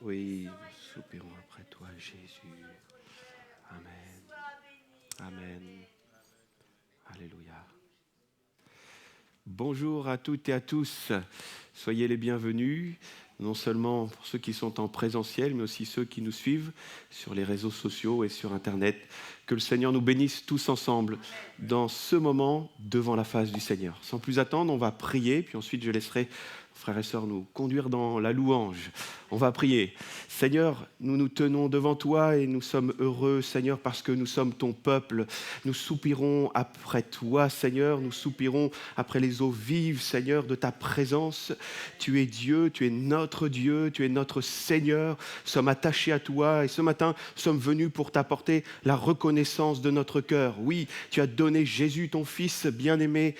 Oui, nous soupirons après toi, Jésus. Amen. Amen. Alléluia. Bonjour à toutes et à tous. Soyez les bienvenus, non seulement pour ceux qui sont en présentiel, mais aussi ceux qui nous suivent sur les réseaux sociaux et sur Internet. Que le Seigneur nous bénisse tous ensemble dans ce moment devant la face du Seigneur. Sans plus attendre, on va prier, puis ensuite je laisserai frères et sœurs nous conduire dans la louange. On va prier. Seigneur, nous nous tenons devant toi et nous sommes heureux, Seigneur, parce que nous sommes ton peuple. Nous soupirons après toi, Seigneur. Nous soupirons après les eaux vives, Seigneur, de ta présence. Tu es Dieu, tu es notre Dieu, tu es notre Seigneur. Nous sommes attachés à toi et ce matin, nous sommes venus pour t'apporter la reconnaissance de notre cœur. Oui, tu as donné Jésus, ton Fils bien-aimé,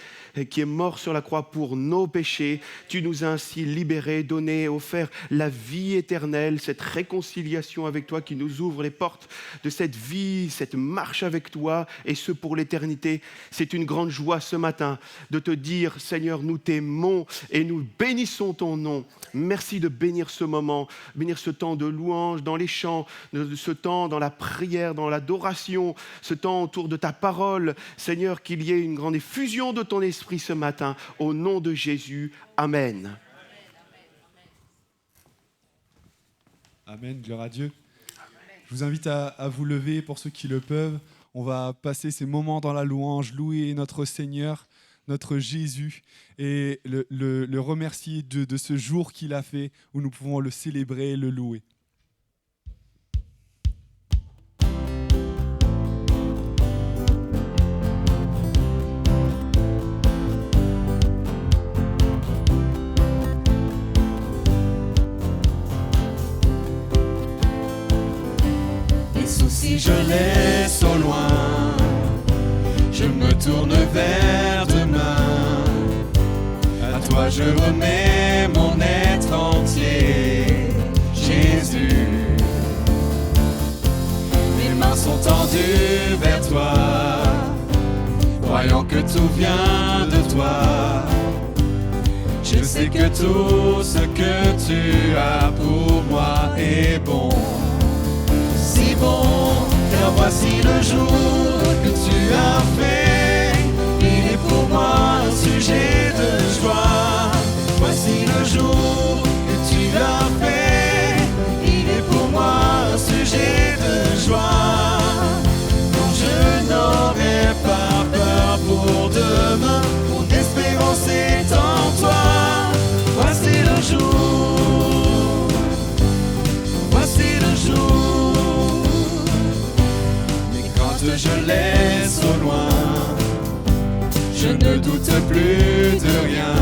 qui est mort sur la croix pour nos péchés. Tu nous as ainsi libérés, donné, offert la vie éternelle, cette réconciliation avec toi qui nous ouvre les portes de cette vie, cette marche avec toi, et ce pour l'éternité. C'est une grande joie ce matin de te dire, Seigneur, nous t'aimons et nous bénissons ton nom. Merci de bénir ce moment, bénir ce temps de louange dans les chants, ce temps dans la prière, dans l'adoration, ce temps autour de ta parole. Seigneur, qu'il y ait une grande effusion de ton esprit ce matin, au nom de Jésus. Amen. Amen, gloire à Dieu. Je vous invite à vous lever pour ceux qui le peuvent. On va passer ces moments dans la louange, louer notre Seigneur, notre Jésus, et le remercier de ce jour qu'il a fait, où nous pouvons le célébrer et le louer. Si je laisse au loin, je me tourne vers demain. À toi je remets mon être entier, Jésus. Mes mains sont tendues vers toi, croyant que tout vient de toi. Je sais que tout ce que tu as pour moi est bon. Si bon, car voici le jour que tu as fait. Il est pour moi un sujet de joie. Voici le jour que tu as fait. Il est pour moi un sujet de joie. Non, je n'aurai pas peur pour demain. Mon espérance est en toi. Voici le jour. Voici le jour. Je laisse au loin, je ne doute plus de rien.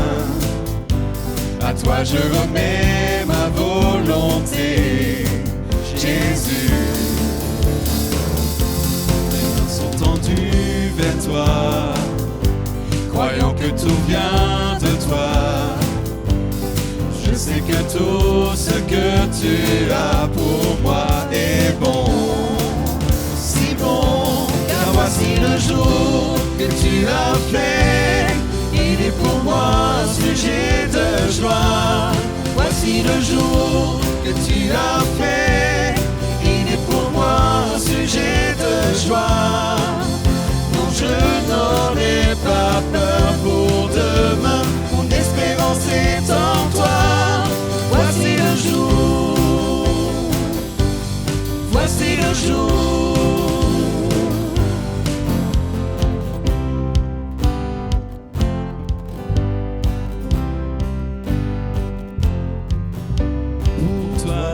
À toi je remets ma volonté, Jésus. Mes mains sont tendues vers toi, croyant que tout vient de toi. Je sais que tout ce que tu as pour moi est bon. Si bon, car voici le jour que tu as fait. Il est pour moi un sujet de joie. Voici le jour que tu as fait. Il est pour moi un sujet de joie. Non, je n'aurai pas peur pour demain. Mon espérance est en toi. Voici le jour. Voici le jour.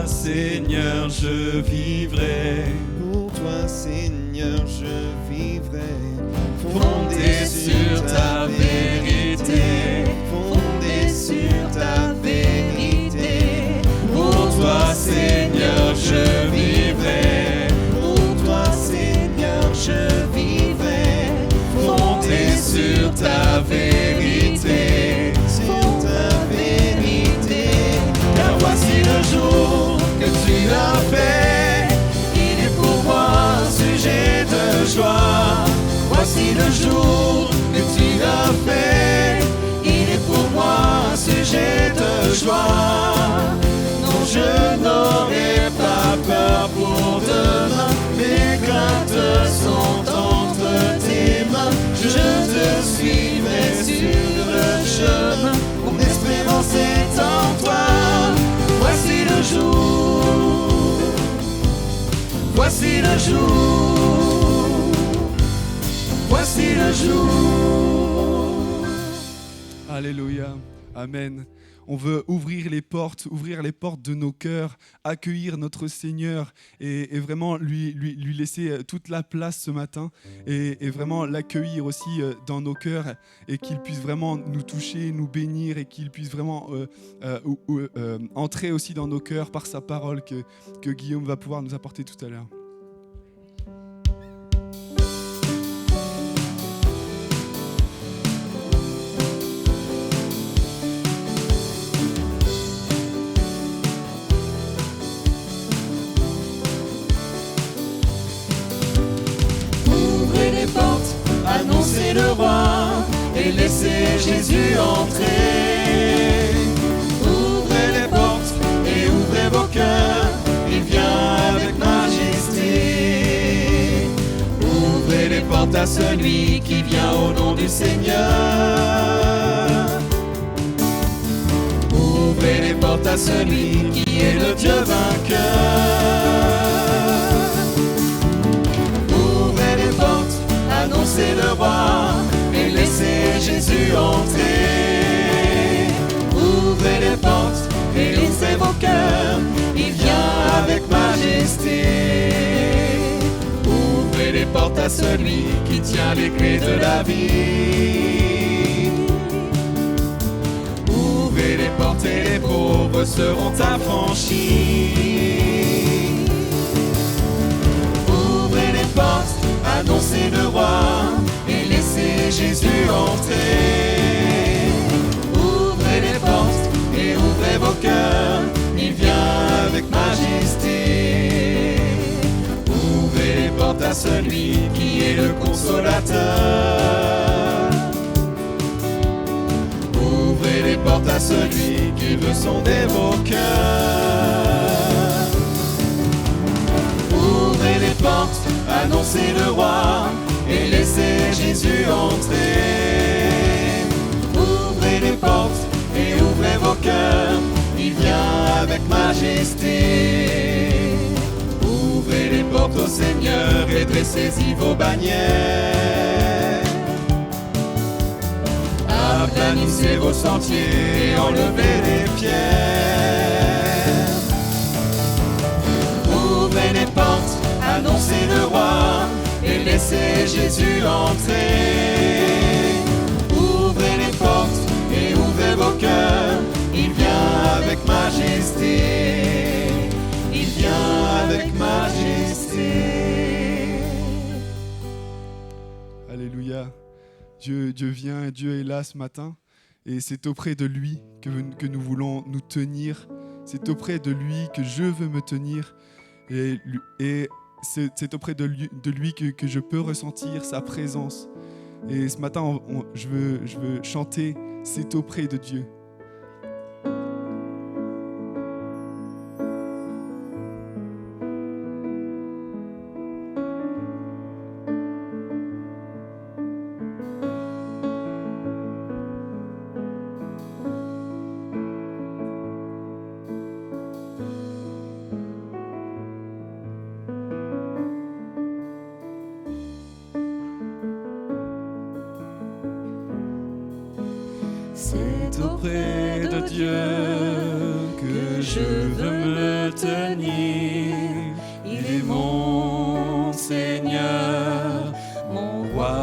Seigneur, je vivrai. Pour toi, Seigneur, je vivrai. Fondé sur ta vérité. Fondé sur ta vérité. Pour toi, Seigneur, je vivrai. Pour toi, Seigneur, je vivrai. Fondé sur ta vérité. Sur ta vérité. Car voici le jour que tu as fait. Il est pour moi un sujet de joie. Voici le jour que tu as fait. Il est pour moi un sujet de joie. Non, je n'aurai Voici le jour, voici le jour. Alléluia, amen. On veut ouvrir les portes de nos cœurs, accueillir notre Seigneur et vraiment lui laisser toute la place ce matin et vraiment l'accueillir aussi dans nos cœurs et qu'il puisse vraiment nous toucher, nous bénir et qu'il puisse vraiment entrer aussi dans nos cœurs par sa parole que Guillaume va pouvoir nous apporter tout à l'heure. Annoncez le roi et laissez Jésus entrer. Ouvrez les portes et ouvrez vos cœurs, il vient avec majesté. Ouvrez les portes à celui qui vient au nom du Seigneur. Ouvrez les portes à celui qui est le Dieu vainqueur. Ouvrez les portes, annoncez le roi et laissez Jésus entrer. Ouvrez les portes et ouvrez vos cœurs, il vient avec majesté. Ouvrez les portes à celui qui tient les clés de la vie. Ouvrez les portes et les pauvres seront affranchis. Ouvrez les portes, annoncez le roi et laissez Jésus entrer. Ouvrez les portes et ouvrez vos cœurs, il vient avec majesté. Ouvrez les portes à celui qui est le consolateur. Ouvrez les portes à celui qui veut sonder vos cœurs. Ouvrez les portes, annoncez le roi et laissez Jésus entrer. Ouvrez les portes et ouvrez vos cœurs, il vient avec majesté. Ouvrez les portes au Seigneur et dressez-y vos bannières. Aplanissez vos sentiers et enlevez les pierres. Ouvrez les portes, annoncez le roi et laissez Jésus entrer. Ouvrez les portes et ouvrez vos cœurs, il vient avec majesté. Il vient avec majesté. Alléluia. Dieu vient et Dieu est là ce matin et c'est auprès de lui que nous voulons nous tenir. C'est auprès de lui que je veux me tenir et c'est auprès de lui que je peux ressentir sa présence. Et ce matin, je veux chanter « C'est auprès de Dieu ». C'est auprès de Dieu que je veux me tenir. Il est mon Seigneur, mon roi.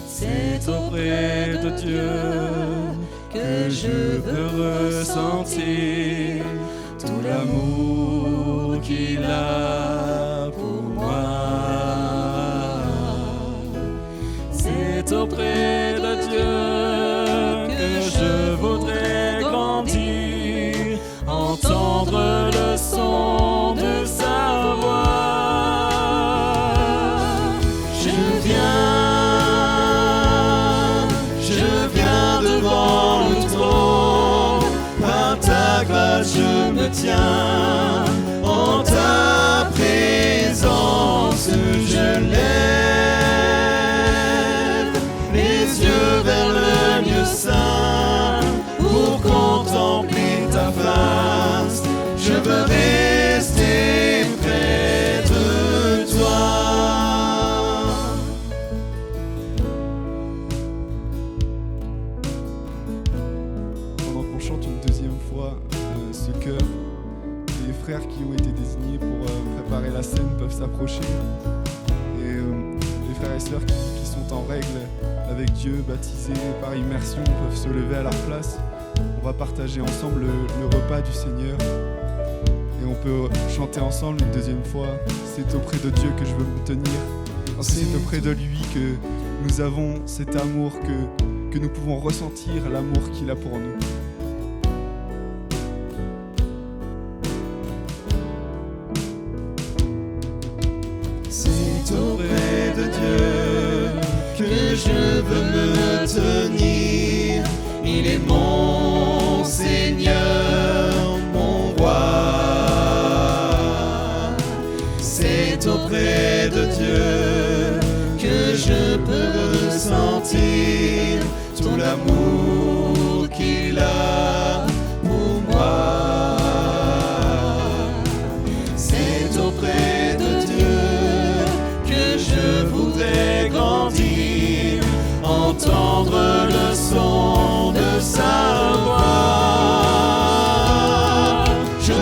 C'est auprès de Dieu que je veux ressentir tout l'amour qu'il a pour moi. C'est auprès de Dieu que je voudrais grandir, entendre le son de sa voix. Je viens devant le trône, par ta grâce je me tiens, en ta présence je lève les yeux vers le lieu saint, pour contempler ta face, je veux rester qu'on chante une deuxième fois ce chœur. Les frères qui ont été désignés pour préparer la scène peuvent s'approcher. Et les frères et sœurs qui sont en règle avec Dieu, baptisés par immersion, peuvent se lever à leur place. On va partager ensemble le repas du Seigneur. Et on peut chanter ensemble une deuxième fois. C'est auprès de Dieu que je veux me tenir. C'est auprès de lui que nous avons cet amour, que nous pouvons ressentir l'amour qu'il a pour nous. C'est auprès de Dieu que je veux me tenir. Il est mon Seigneur, mon roi. C'est auprès de Dieu que je peux ressentir tout l'amour qu'il a pour moi. C'est auprès de Dieu que je voudrais grandir, entendre le son de sa voix. Je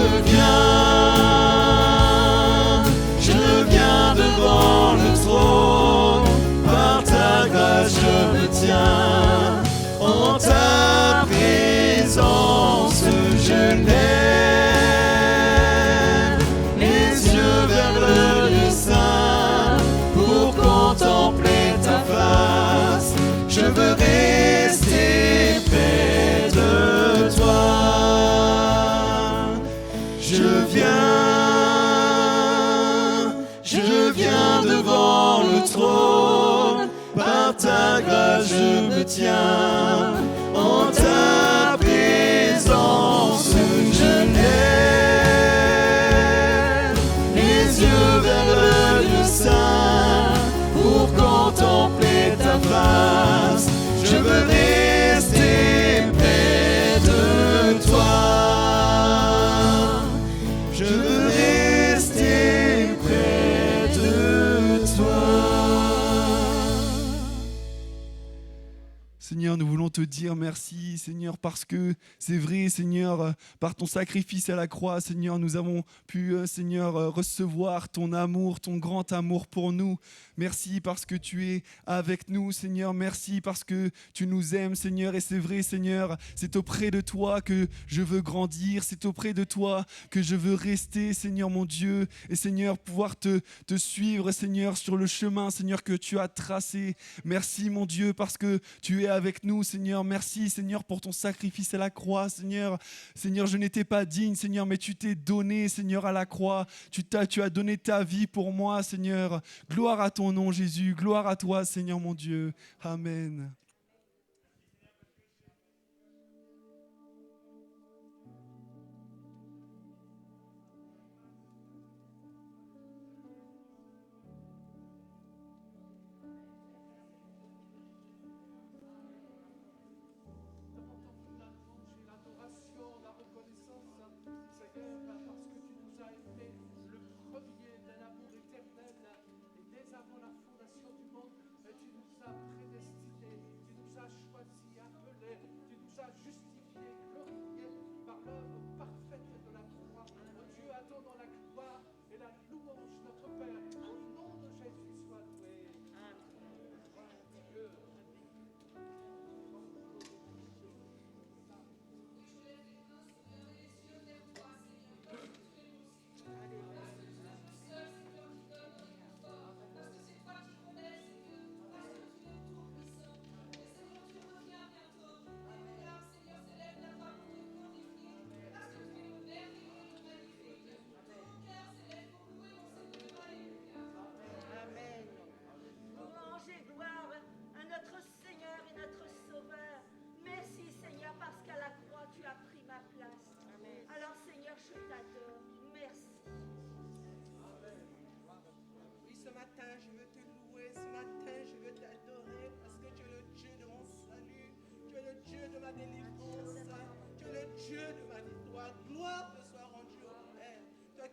viens devant le trône, par ta grâce je me tiens, en ta présence je lève les yeux vers le lieu saint pour contempler ta face. Je veux rester près de toi. Je viens devant le trône, par ta grâce je me tiens, en ta présence je lève les yeux vers le lieu saint pour contempler ta face. Je veux rester près de toi. Je veux rester près de toi. Seigneur, nous voulons te dire merci, Seigneur, parce que c'est vrai, Seigneur, par ton sacrifice à la croix, Seigneur, nous avons pu, Seigneur, recevoir ton amour, ton grand amour pour nous. Merci parce que tu es avec nous, Seigneur. Merci parce que tu nous aimes, Seigneur. Et c'est vrai, Seigneur, c'est auprès de toi que je veux grandir. C'est auprès de toi que je veux rester, Seigneur mon Dieu. Et Seigneur, pouvoir te suivre, Seigneur, sur le chemin, Seigneur, que tu as tracé. Merci, mon Dieu, parce que tu es avec nous, Seigneur. Merci, Seigneur, pour ton sacrifice à la croix, Seigneur. Seigneur, je n'étais pas digne, Seigneur, mais tu t'es donné, Seigneur, à la croix. Tu as donné ta vie pour moi, Seigneur. Gloire à ton nom, Jésus. Gloire à toi, Seigneur, mon Dieu. Amen.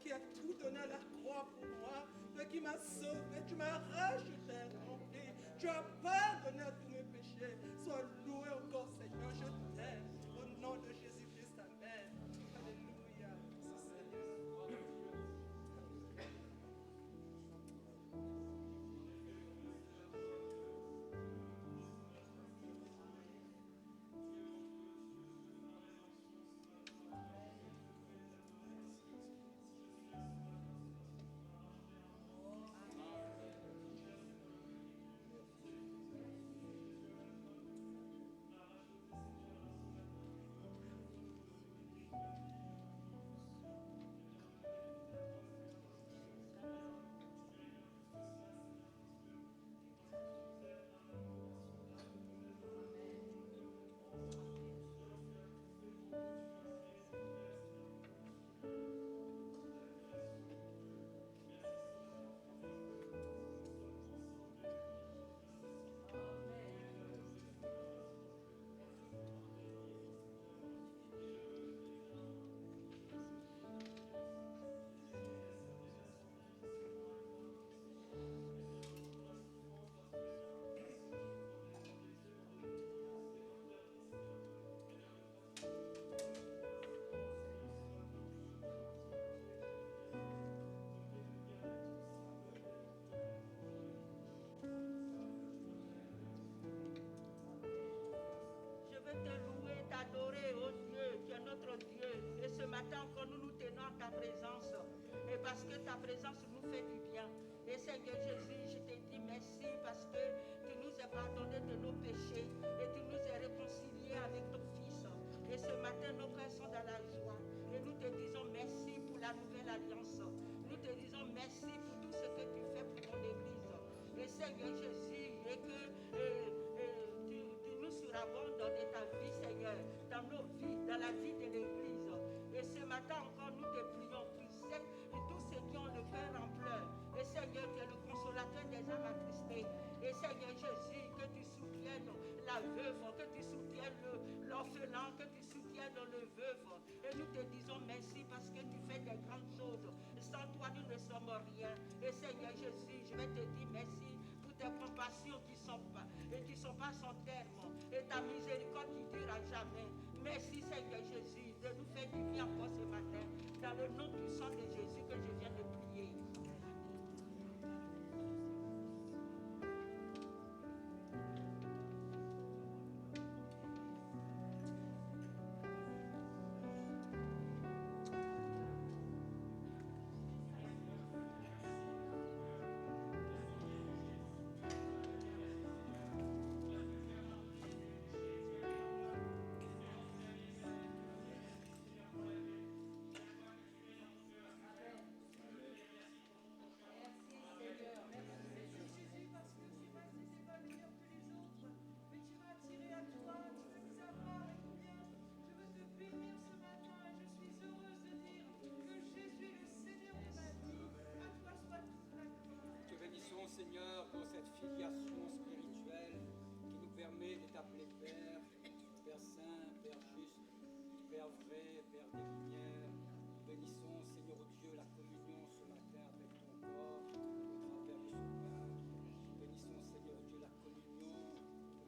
Qui a tout donné à la croix pour moi, toi qui m'as sauvé, tu m'as racheté, rempli, tu as pardonné à tous mes péchés. Sois loué encore, Seigneur, je t'aime. Au nom de Jésus. parce que ta présence nous fait du bien. Et Seigneur Jésus, je te dis merci parce que tu nous as pardonné de nos péchés et tu nous as réconciliés avec ton Fils. Et ce matin, nos cœurs sont dans la joie. Et nous te disons merci pour la nouvelle alliance. Nous te disons merci pour tout ce que tu fais pour ton Église. Et Seigneur Jésus, et que tu nous surabondes dans ta vie, Seigneur, dans nos vies, dans la vie de l'Église. Et ce matin encore, nous te prions, tu sais, et tous ceux qui ont le cœur en pleurs. Et Seigneur, tu es le consolateur des âmes attristés. Et Seigneur Jésus, que tu soutiennes la veuve, que tu soutiennes l'orphelin, que tu soutiennes le veuve. Et nous te disons merci parce que tu fais des grandes choses. Sans toi, nous ne sommes rien. Et Seigneur Jésus, je vais te dire merci pour tes compassions qui sont pas sans terme. Et ta miséricorde qui dure à jamais. Merci Seigneur Jésus de nous faire du bien encore ce matin. Dans le nom puissant de Jésus que je viens de prier. Seigneur, dans cette filiation spirituelle qui nous permet de t'appeler Père, Père Saint, Père Juste, Père Vrai, Père des Lumières. Nous bénissons, Seigneur Dieu, la communion ce matin avec ton corps, au travers de ce pain. Nous bénissons, Seigneur Dieu, la communion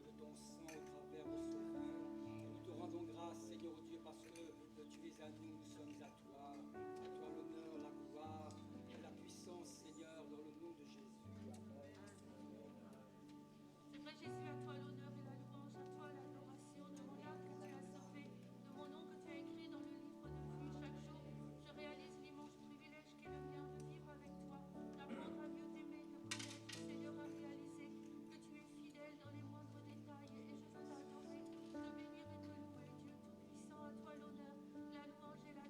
de ton sang au travers de ce vin. Et nous te rendons grâce, Seigneur Dieu, parce que tu es à nous, nous sommes à toi. À toi l'honneur, la gloire et la puissance, Seigneur, dans le nom de Jésus. Seigneur Jésus, à toi l'honneur et la louange, à toi l'adoration de mon âme que tu as sauvée, de mon nom que tu as écrit dans le livre de vie. Chaque jour, je réalise l'immense privilège qu'est le mien de vivre avec toi, d'apprendre à mieux t'aimer, de connaître, Seigneur, à réaliser que tu es fidèle dans les moindres détails. Et je veux t'adorer, te bénir et te louer, Dieu Tout-Puissant, à toi l'honneur, la louange et la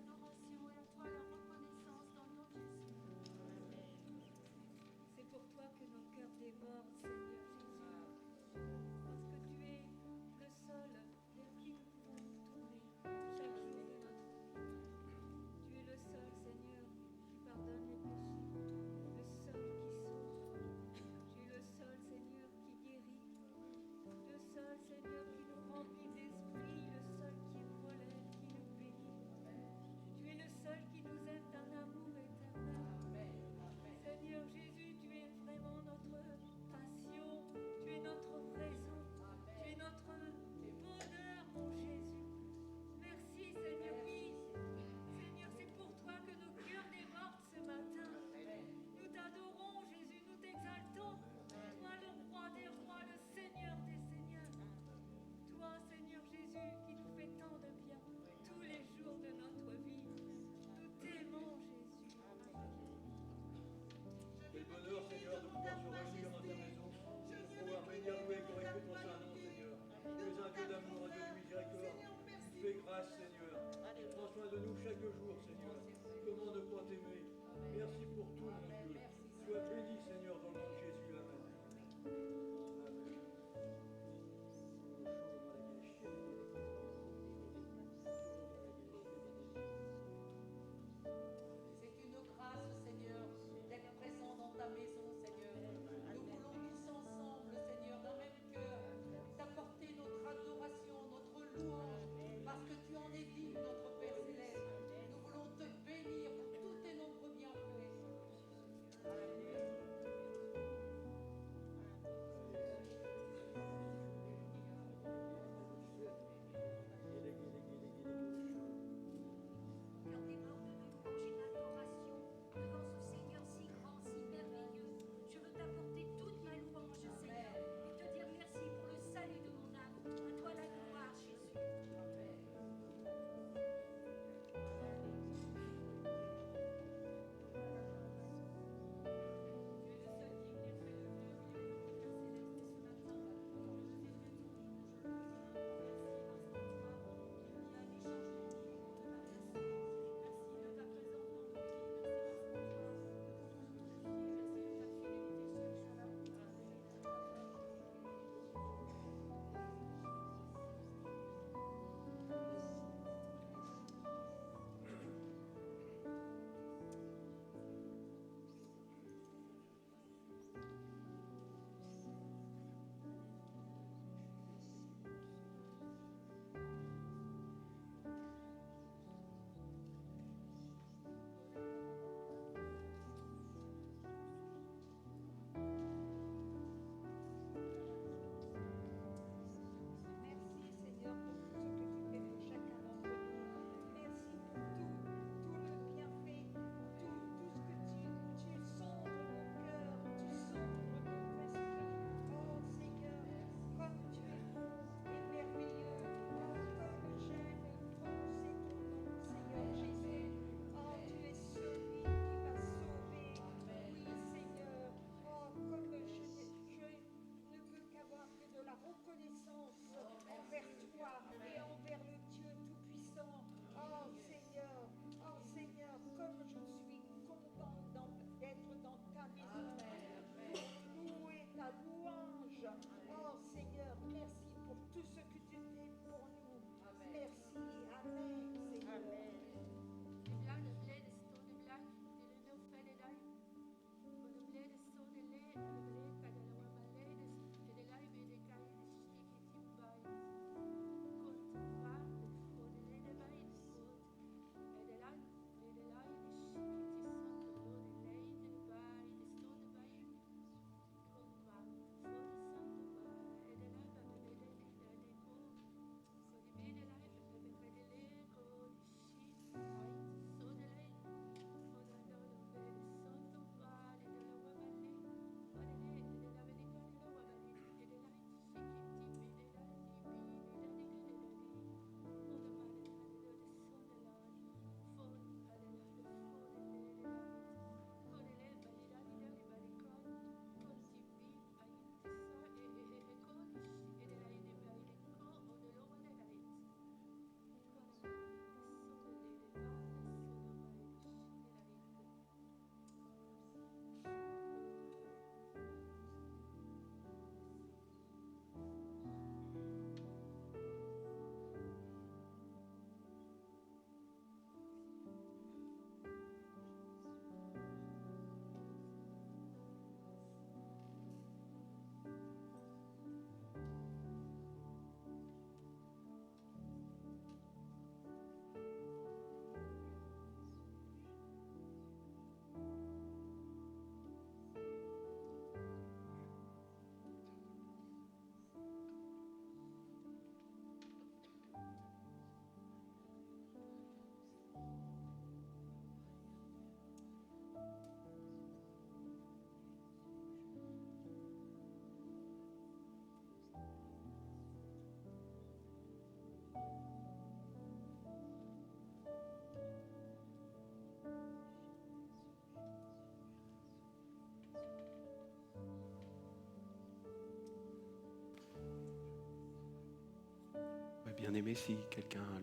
bien-aimés, si quelqu'un a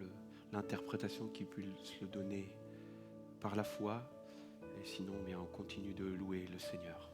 l'interprétation qui puisse le donner par la foi. Et sinon, bien, on continue de louer le Seigneur.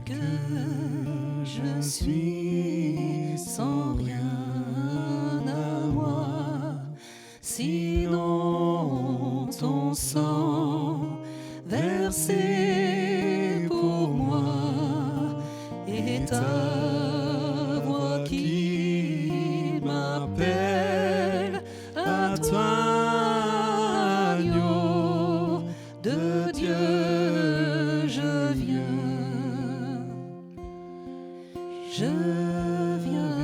Que je suis sans rien à moi, sinon ton sang versé pour moi et ta voix qui m'appelle à toi, agneau de Dieu, je viens. Je viens,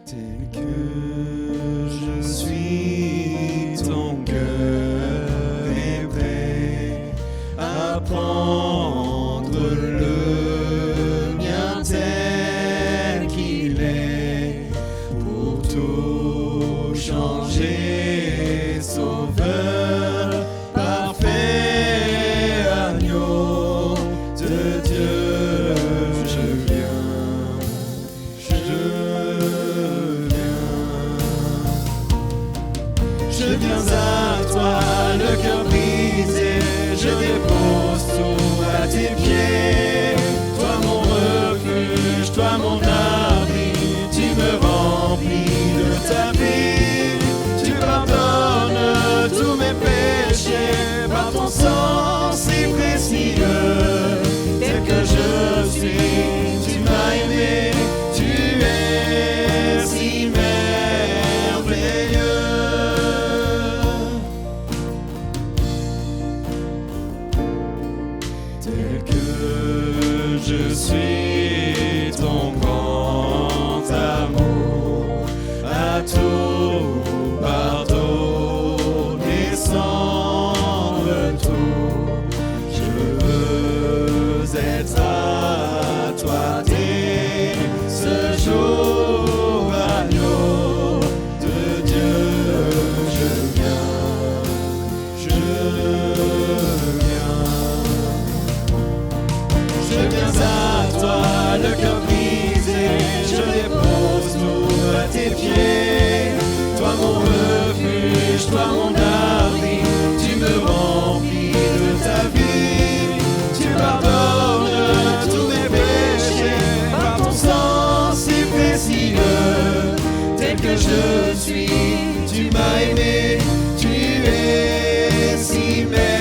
tel que je suis, ton cœur est prêt à prendre le mien tel qu'il est pour tout changer, Sauveur parfait, agneau de Dieu, je viens, je viens à toi, le cœur brisé, je dépose tout à tes pieds, toi mon refuge, toi mon abri, tu me remplis de ta vie, tu pardonnes tous mes péchés, par ton sang si précieux. Tel que je suis, tu m'as aimé, tu es si merveilleux. Tel que je suis, ton grand amour à tout pardonner sans retour. Je veux être à toi dès ce jour, agneau de Dieu, je viens, je viens à toi, le cœur brisé, je dépose tout à tes pieds, toi mon refuge, toi mon abri, tu me remplis de ta vie, tu pardonnes tous mes péchés, par ton sang si précieux, tel que je suis, tu m'as aimé, tu es si merveilleux.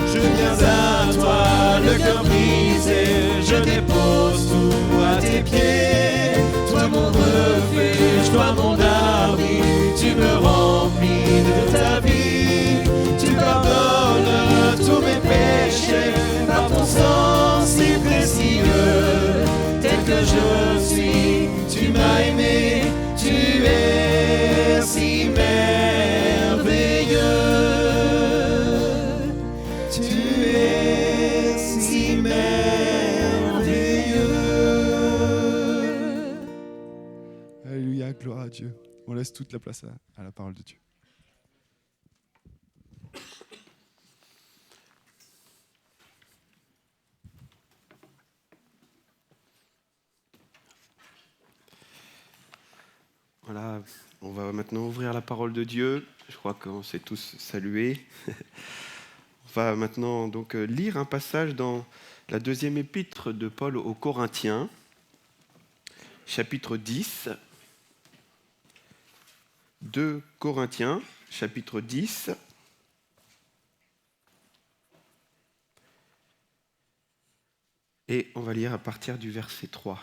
Je viens à toi, le cœur brisé, je dépose tout à tes pieds, toi mon refuge, toi mon abri, tu me remplis de ta vie, tu pardonnes tous mes péchés, par ton sang si précieux, tel que je suis, tu m'as aimé, tu es si merveilleux. Tu es si merveilleux. Alléluia, gloire à Dieu. On laisse toute la place à la parole de Dieu. Voilà, on va maintenant ouvrir la parole de Dieu. Je crois qu'on s'est tous salués. On va maintenant donc lire un passage dans la deuxième épître de Paul aux Corinthiens, chapitre 10. 2 Corinthiens, chapitre 10, Et on va lire à partir du verset 3.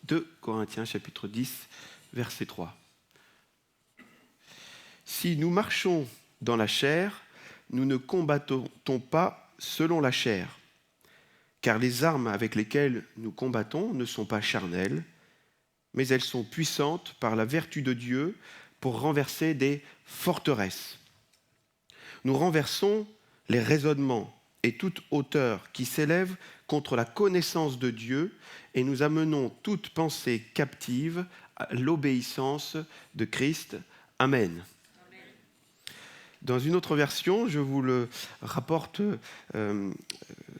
2 Corinthiens chapitre 10, verset 3. Si nous marchons dans la chair, nous ne combattons pas selon la chair, car les armes avec lesquelles nous combattons ne sont pas charnelles, mais elles sont puissantes par la vertu de Dieu pour renverser des forteresses. Nous renversons les raisonnements et toute hauteur qui s'élève contre la connaissance de Dieu et nous amenons toute pensée captive à l'obéissance de Christ. Amen. Dans une autre version, je vous le rapporte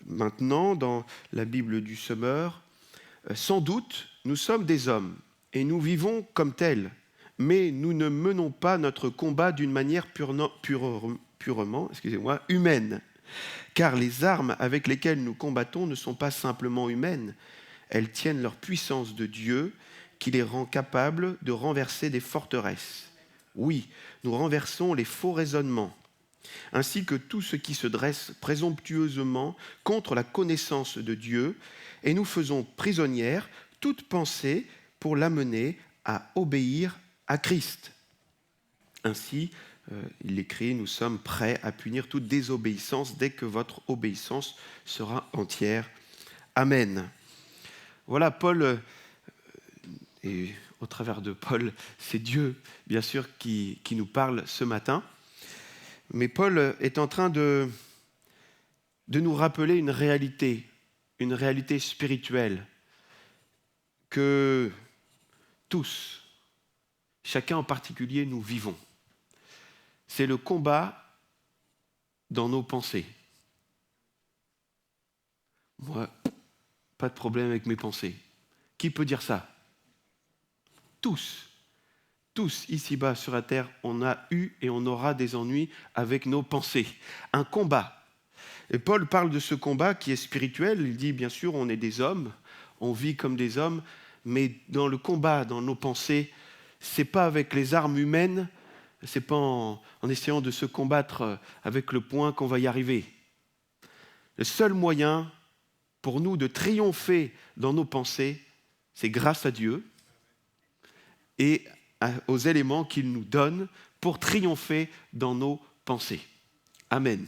maintenant dans la Bible du Semeur. Sans doute, nous sommes des hommes et nous vivons comme tels, mais nous ne menons pas notre combat d'une manière purement humaine. Car les armes avec lesquelles nous combattons ne sont pas simplement humaines, elles tiennent leur puissance de Dieu qui les rend capables de renverser des forteresses. Oui, nous renversons les faux raisonnements, ainsi que tout ce qui se dresse présomptueusement contre la connaissance de Dieu, et nous faisons prisonnière toute pensée pour l'amener à obéir à Christ. Ainsi, il écrit, nous sommes prêts à punir toute désobéissance dès que votre obéissance sera entière. Amen. Voilà, Paul, et au travers de Paul, c'est Dieu, bien sûr, qui nous parle ce matin. Mais Paul est en train de nous rappeler une réalité spirituelle, que tous, chacun en particulier, nous vivons. C'est le combat dans nos pensées. Moi, pas de problème avec mes pensées. Qui peut dire ça? Tous ici-bas sur la terre, on a eu et on aura des ennuis avec nos pensées. Un combat. Et Paul parle de ce combat qui est spirituel. Il dit, bien sûr, on est des hommes, on vit comme des hommes, mais dans le combat, dans nos pensées, c'est pas avec les armes humaines, c'est pas en essayant de se combattre avec le poing qu'on va y arriver. Le seul moyen pour nous de triompher dans nos pensées, c'est grâce à Dieu et aux éléments qu'il nous donne pour triompher dans nos pensées. Amen.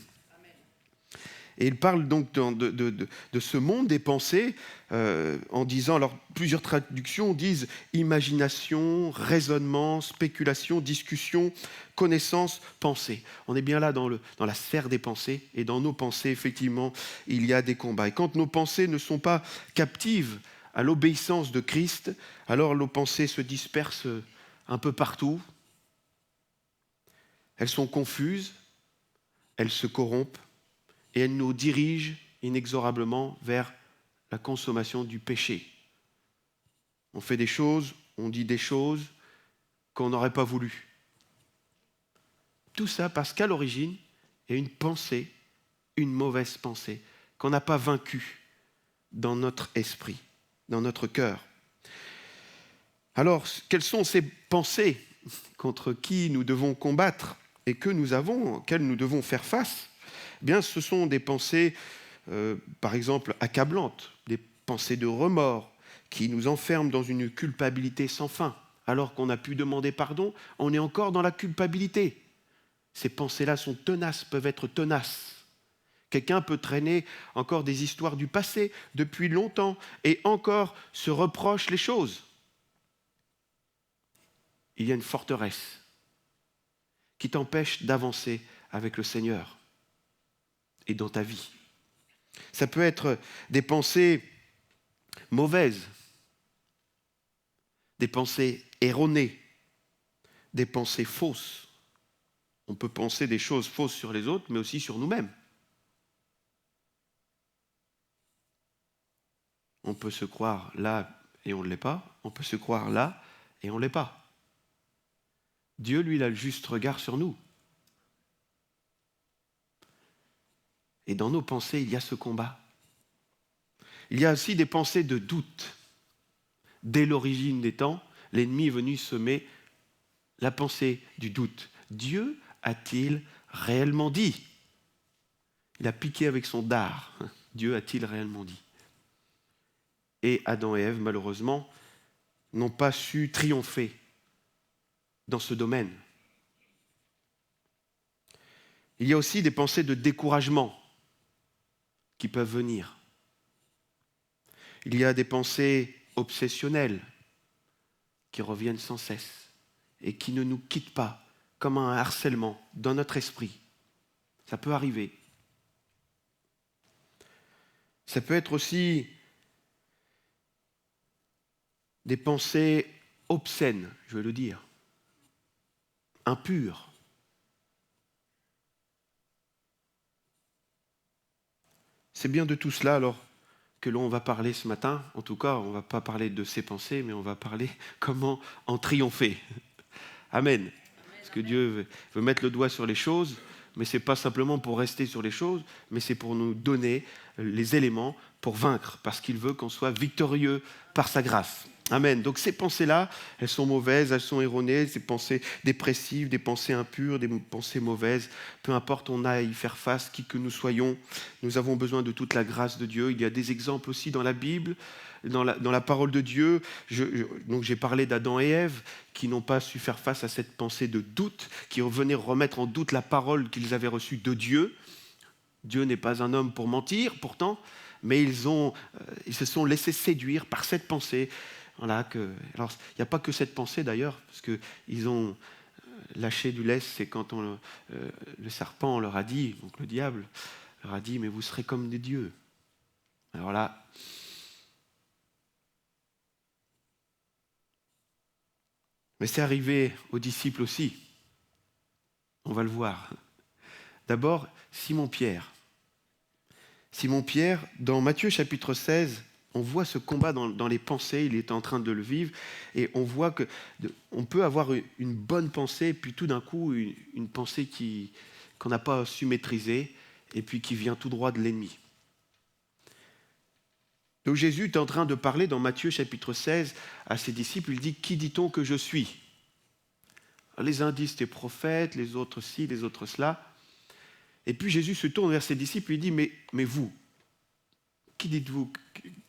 Et il parle donc de ce monde des pensées en disant, alors plusieurs traductions disent imagination, raisonnement, spéculation, discussion, connaissance, pensée. On est bien là dans la sphère des pensées et dans nos pensées, effectivement, il y a des combats. Et quand nos pensées ne sont pas captives à l'obéissance de Christ, alors nos pensées se dispersent un peu partout. Elles sont confuses, elles se corrompent. Et elle nous dirige inexorablement vers la consommation du péché. On fait des choses, on dit des choses qu'on n'aurait pas voulu. Tout ça parce qu'à l'origine, il y a une pensée, une mauvaise pensée, qu'on n'a pas vaincue dans notre esprit, dans notre cœur. Alors, quelles sont ces pensées contre qui nous devons combattre et auxquelles nous devons faire face ? Eh bien, ce sont des pensées, par exemple, accablantes, des pensées de remords qui nous enferment dans une culpabilité sans fin. Alors qu'on a pu demander pardon, on est encore dans la culpabilité. Ces pensées-là sont tenaces, peuvent être tenaces. Quelqu'un peut traîner encore des histoires du passé depuis longtemps et encore se reproche les choses. Il y a une forteresse qui t'empêche d'avancer avec le Seigneur et dans ta vie. Ça peut être des pensées mauvaises, des pensées erronées, des pensées fausses. On peut penser des choses fausses sur les autres, mais aussi sur nous-mêmes. On peut se croire là et on ne l'est pas. On peut se croire là et on ne l'est pas. Dieu, lui, il a le juste regard sur nous. Et dans nos pensées, il y a ce combat. Il y a aussi des pensées de doute. Dès l'origine des temps, l'ennemi est venu semer la pensée du doute. Dieu a-t-il réellement dit? Il a piqué avec son dard. Dieu a-t-il réellement dit? Et Adam et Ève, malheureusement, n'ont pas su triompher dans ce domaine. Il y a aussi des pensées de découragement qui peuvent venir. Il y a des pensées obsessionnelles qui reviennent sans cesse et qui ne nous quittent pas comme un harcèlement dans notre esprit. Ça peut arriver. Ça peut être aussi des pensées obscènes, je vais le dire, impures. C'est bien de tout cela alors que l'on va parler ce matin. En tout cas, on ne va pas parler de ces pensées, mais on va parler comment en triompher. Amen. Parce que Dieu veut mettre le doigt sur les choses, mais ce n'est pas simplement pour rester sur les choses, mais c'est pour nous donner les éléments pour vaincre, parce qu'il veut qu'on soit victorieux par sa grâce. Amen. Donc ces pensées-là, elles sont mauvaises, elles sont erronées, ces pensées dépressives, des pensées impures, des pensées mauvaises. Peu importe, on a à y faire face, qui que nous soyons. Nous avons besoin de toute la grâce de Dieu. Il y a des exemples aussi dans la Bible, dans la parole de Dieu. Donc j'ai parlé d'Adam et Ève qui n'ont pas su faire face à cette pensée de doute, qui venaient remettre en doute la parole qu'ils avaient reçue de Dieu. Dieu n'est pas un homme pour mentir, pourtant, mais ils se sont laissés séduire par cette pensée. Voilà, alors, il n'y a pas que cette pensée d'ailleurs, parce qu'ils ont lâché du lest, c'est quand le serpent leur a dit, donc le diable leur a dit, mais vous serez comme des dieux. Alors là, mais c'est arrivé aux disciples aussi, on va le voir. D'abord, Simon-Pierre. Simon-Pierre, dans Matthieu chapitre 16, on voit ce combat dans les pensées, il est en train de le vivre, et on voit qu'on peut avoir une bonne pensée, puis tout d'un coup, une pensée qu'on n'a pas su maîtriser, et puis qui vient tout droit de l'ennemi. Donc Jésus est en train de parler dans Matthieu chapitre 16 à ses disciples, il dit « Qui dit-on que je suis ?» Les uns disent « T'es prophète », les autres ci, les autres cela. Et puis Jésus se tourne vers ses disciples et il dit « Mais vous, qui dites-vous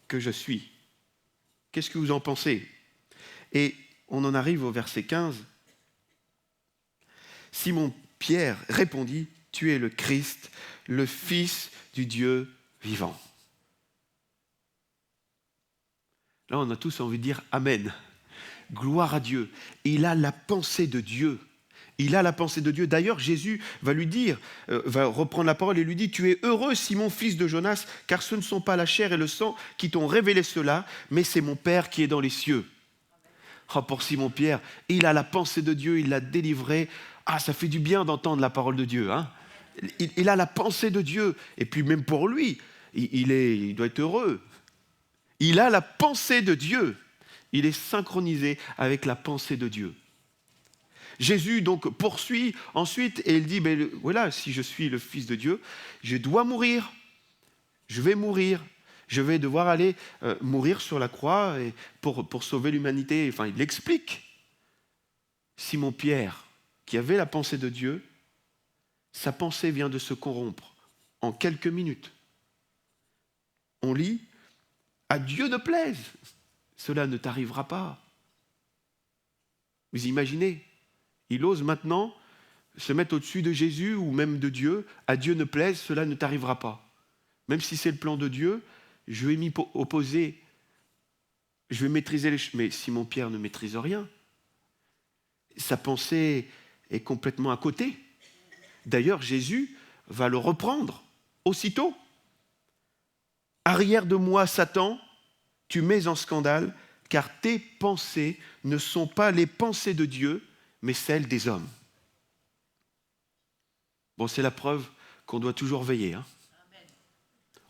que je suis? Qu'est-ce que vous en pensez ?» Et on en arrive au verset 15. Simon-Pierre répondit, « Tu es le Christ, le Fils du Dieu vivant. » Là, on a tous envie de dire « Amen ». Gloire à Dieu. Il a la pensée de Dieu. Il a la pensée de Dieu. D'ailleurs, Jésus va lui dire, va reprendre la parole et lui dit « Tu es heureux, Simon, fils de Jonas, car ce ne sont pas la chair et le sang qui t'ont révélé cela, mais c'est mon Père qui est dans les cieux. » Oh, pour Simon-Pierre, il a la pensée de Dieu, il l'a délivré. Ah, ça fait du bien d'entendre la parole de Dieu. Hein. Il a la pensée de Dieu. Et puis même pour lui, il doit être heureux. Il a la pensée de Dieu. Il est synchronisé avec la pensée de Dieu. Jésus donc poursuit ensuite et il dit, ben voilà, si je suis le Fils de Dieu, je dois mourir, je vais mourir, je vais devoir aller mourir sur la croix et pour sauver l'humanité. Enfin, il explique. Simon-Pierre, qui avait la pensée de Dieu, sa pensée vient de se corrompre en quelques minutes. On lit, à Dieu ne plaise, cela ne t'arrivera pas. Vous imaginez ? Il ose maintenant se mettre au-dessus de Jésus ou même de Dieu. À Dieu ne plaise, cela ne t'arrivera pas. Même si c'est le plan de Dieu, je vais m'y opposer. Je vais maîtriser les choses. Mais Simon-Pierre ne maîtrise rien. Sa pensée est complètement à côté. D'ailleurs, Jésus va le reprendre aussitôt. Arrière de moi, Satan, tu mets en scandale, car tes pensées ne sont pas les pensées de Dieu, mais celle des hommes. Bon, c'est la preuve qu'on doit toujours veiller. Hein.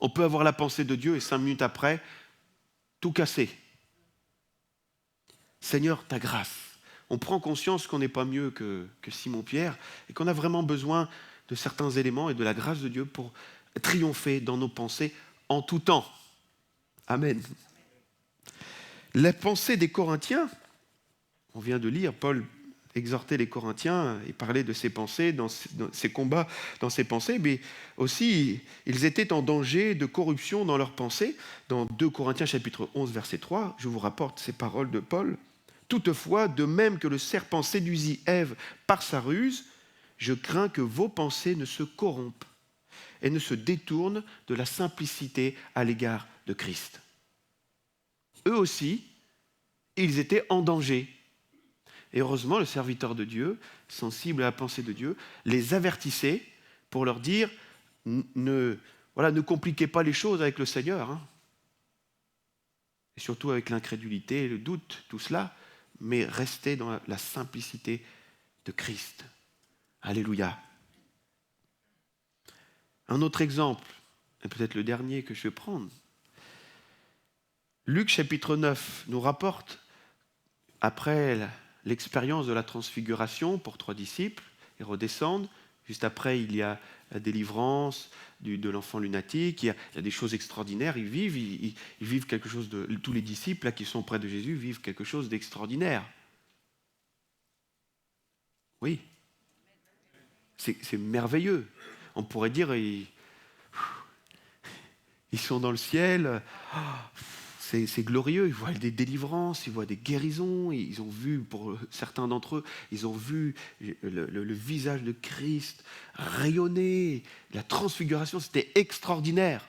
On peut avoir la pensée de Dieu et 5 minutes après, tout casser. Seigneur, ta grâce. On prend conscience qu'on n'est pas mieux que Simon-Pierre et qu'on a vraiment besoin de certains éléments et de la grâce de Dieu pour triompher dans nos pensées en tout temps. Amen. La pensée des Corinthiens, on vient de lire, Paul exhortait les Corinthiens et parlait de ses pensées, dans ses combats, dans ses pensées, mais aussi ils étaient en danger de corruption dans leurs pensées. Dans 2 Corinthiens chapitre 11, verset 3, je vous rapporte ces paroles de Paul. « Toutefois, de même que le serpent séduisit Ève par sa ruse, je crains que vos pensées ne se corrompent et ne se détournent de la simplicité à l'égard de Christ. » Eux aussi, ils étaient en danger. Et heureusement, le serviteur de Dieu, sensible à la pensée de Dieu, les avertissait pour leur dire ne compliquez pas les choses avec le Seigneur. Hein. Et surtout avec l'incrédulité, le doute, tout cela, mais restez dans la simplicité de Christ. Alléluia. Un autre exemple, et peut-être le dernier que je vais prendre. Luc chapitre 9 nous rapporte, après l'expérience de la transfiguration pour 3 disciples, ils redescendent. Juste après, il y a la délivrance de l'enfant lunatique. Il y a des choses extraordinaires. Ils vivent quelque chose de... Tous les disciples là, qui sont près de Jésus vivent quelque chose d'extraordinaire. Oui. C'est merveilleux. On pourrait dire, ils sont dans le ciel. C'est glorieux, ils voient des délivrances, ils voient des guérisons, ils ont vu, pour certains d'entre eux, ils ont vu le visage de Christ rayonner, la transfiguration, c'était extraordinaire.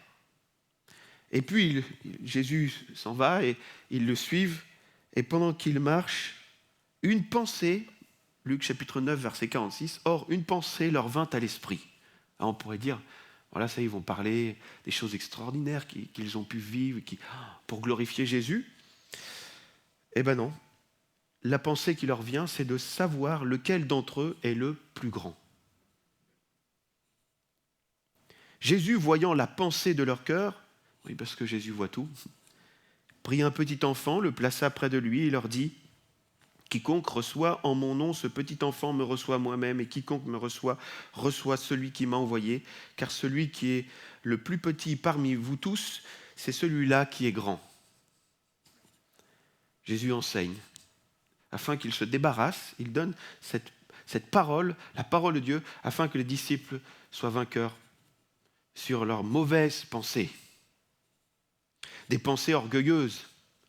Et puis Jésus s'en va et ils le suivent, et pendant qu'il marche, une pensée, Luc chapitre 9, verset 46, or une pensée leur vint à l'esprit. Alors on pourrait dire, voilà, ça, ils vont parler des choses extraordinaires qu'ils ont pu vivre pour glorifier Jésus. Eh bien non. La pensée qui leur vient, c'est de savoir lequel d'entre eux est le plus grand. Jésus, voyant la pensée de leur cœur, oui, parce que Jésus voit tout, prit un petit enfant, le plaça près de lui et leur dit, quiconque reçoit en mon nom ce petit enfant me reçoit moi-même, et quiconque me reçoit, reçoit celui qui m'a envoyé, car celui qui est le plus petit parmi vous tous, c'est celui-là qui est grand. Jésus enseigne. Afin qu'il se débarrasse, il donne cette parole, la parole de Dieu, afin que les disciples soient vainqueurs sur leurs mauvaises pensées. Des pensées orgueilleuses,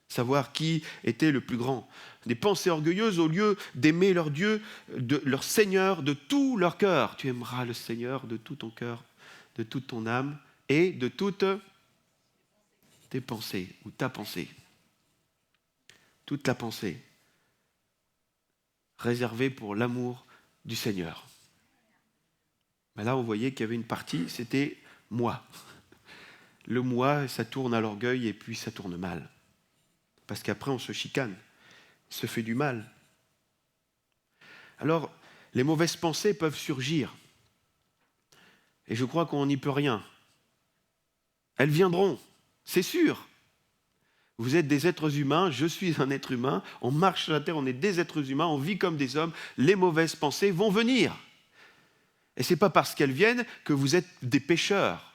savoir qui était le plus grand. Des pensées orgueilleuses au lieu d'aimer leur Dieu, leur Seigneur de tout leur cœur. Tu aimeras le Seigneur de tout ton cœur, de toute ton âme et de toutes tes pensées ou ta pensée. Toute la pensée réservée pour l'amour du Seigneur. Mais là, on voyait qu'il y avait une partie, c'était moi. Le moi, ça tourne à l'orgueil et puis ça tourne mal. Parce qu'après, on se chicane, on se fait du mal. Alors, les mauvaises pensées peuvent surgir. Et je crois qu'on n'y peut rien. Elles viendront, c'est sûr. Vous êtes des êtres humains, je suis un être humain, on marche sur la terre, on est des êtres humains, on vit comme des hommes, les mauvaises pensées vont venir. Et ce n'est pas parce qu'elles viennent que vous êtes des pécheurs.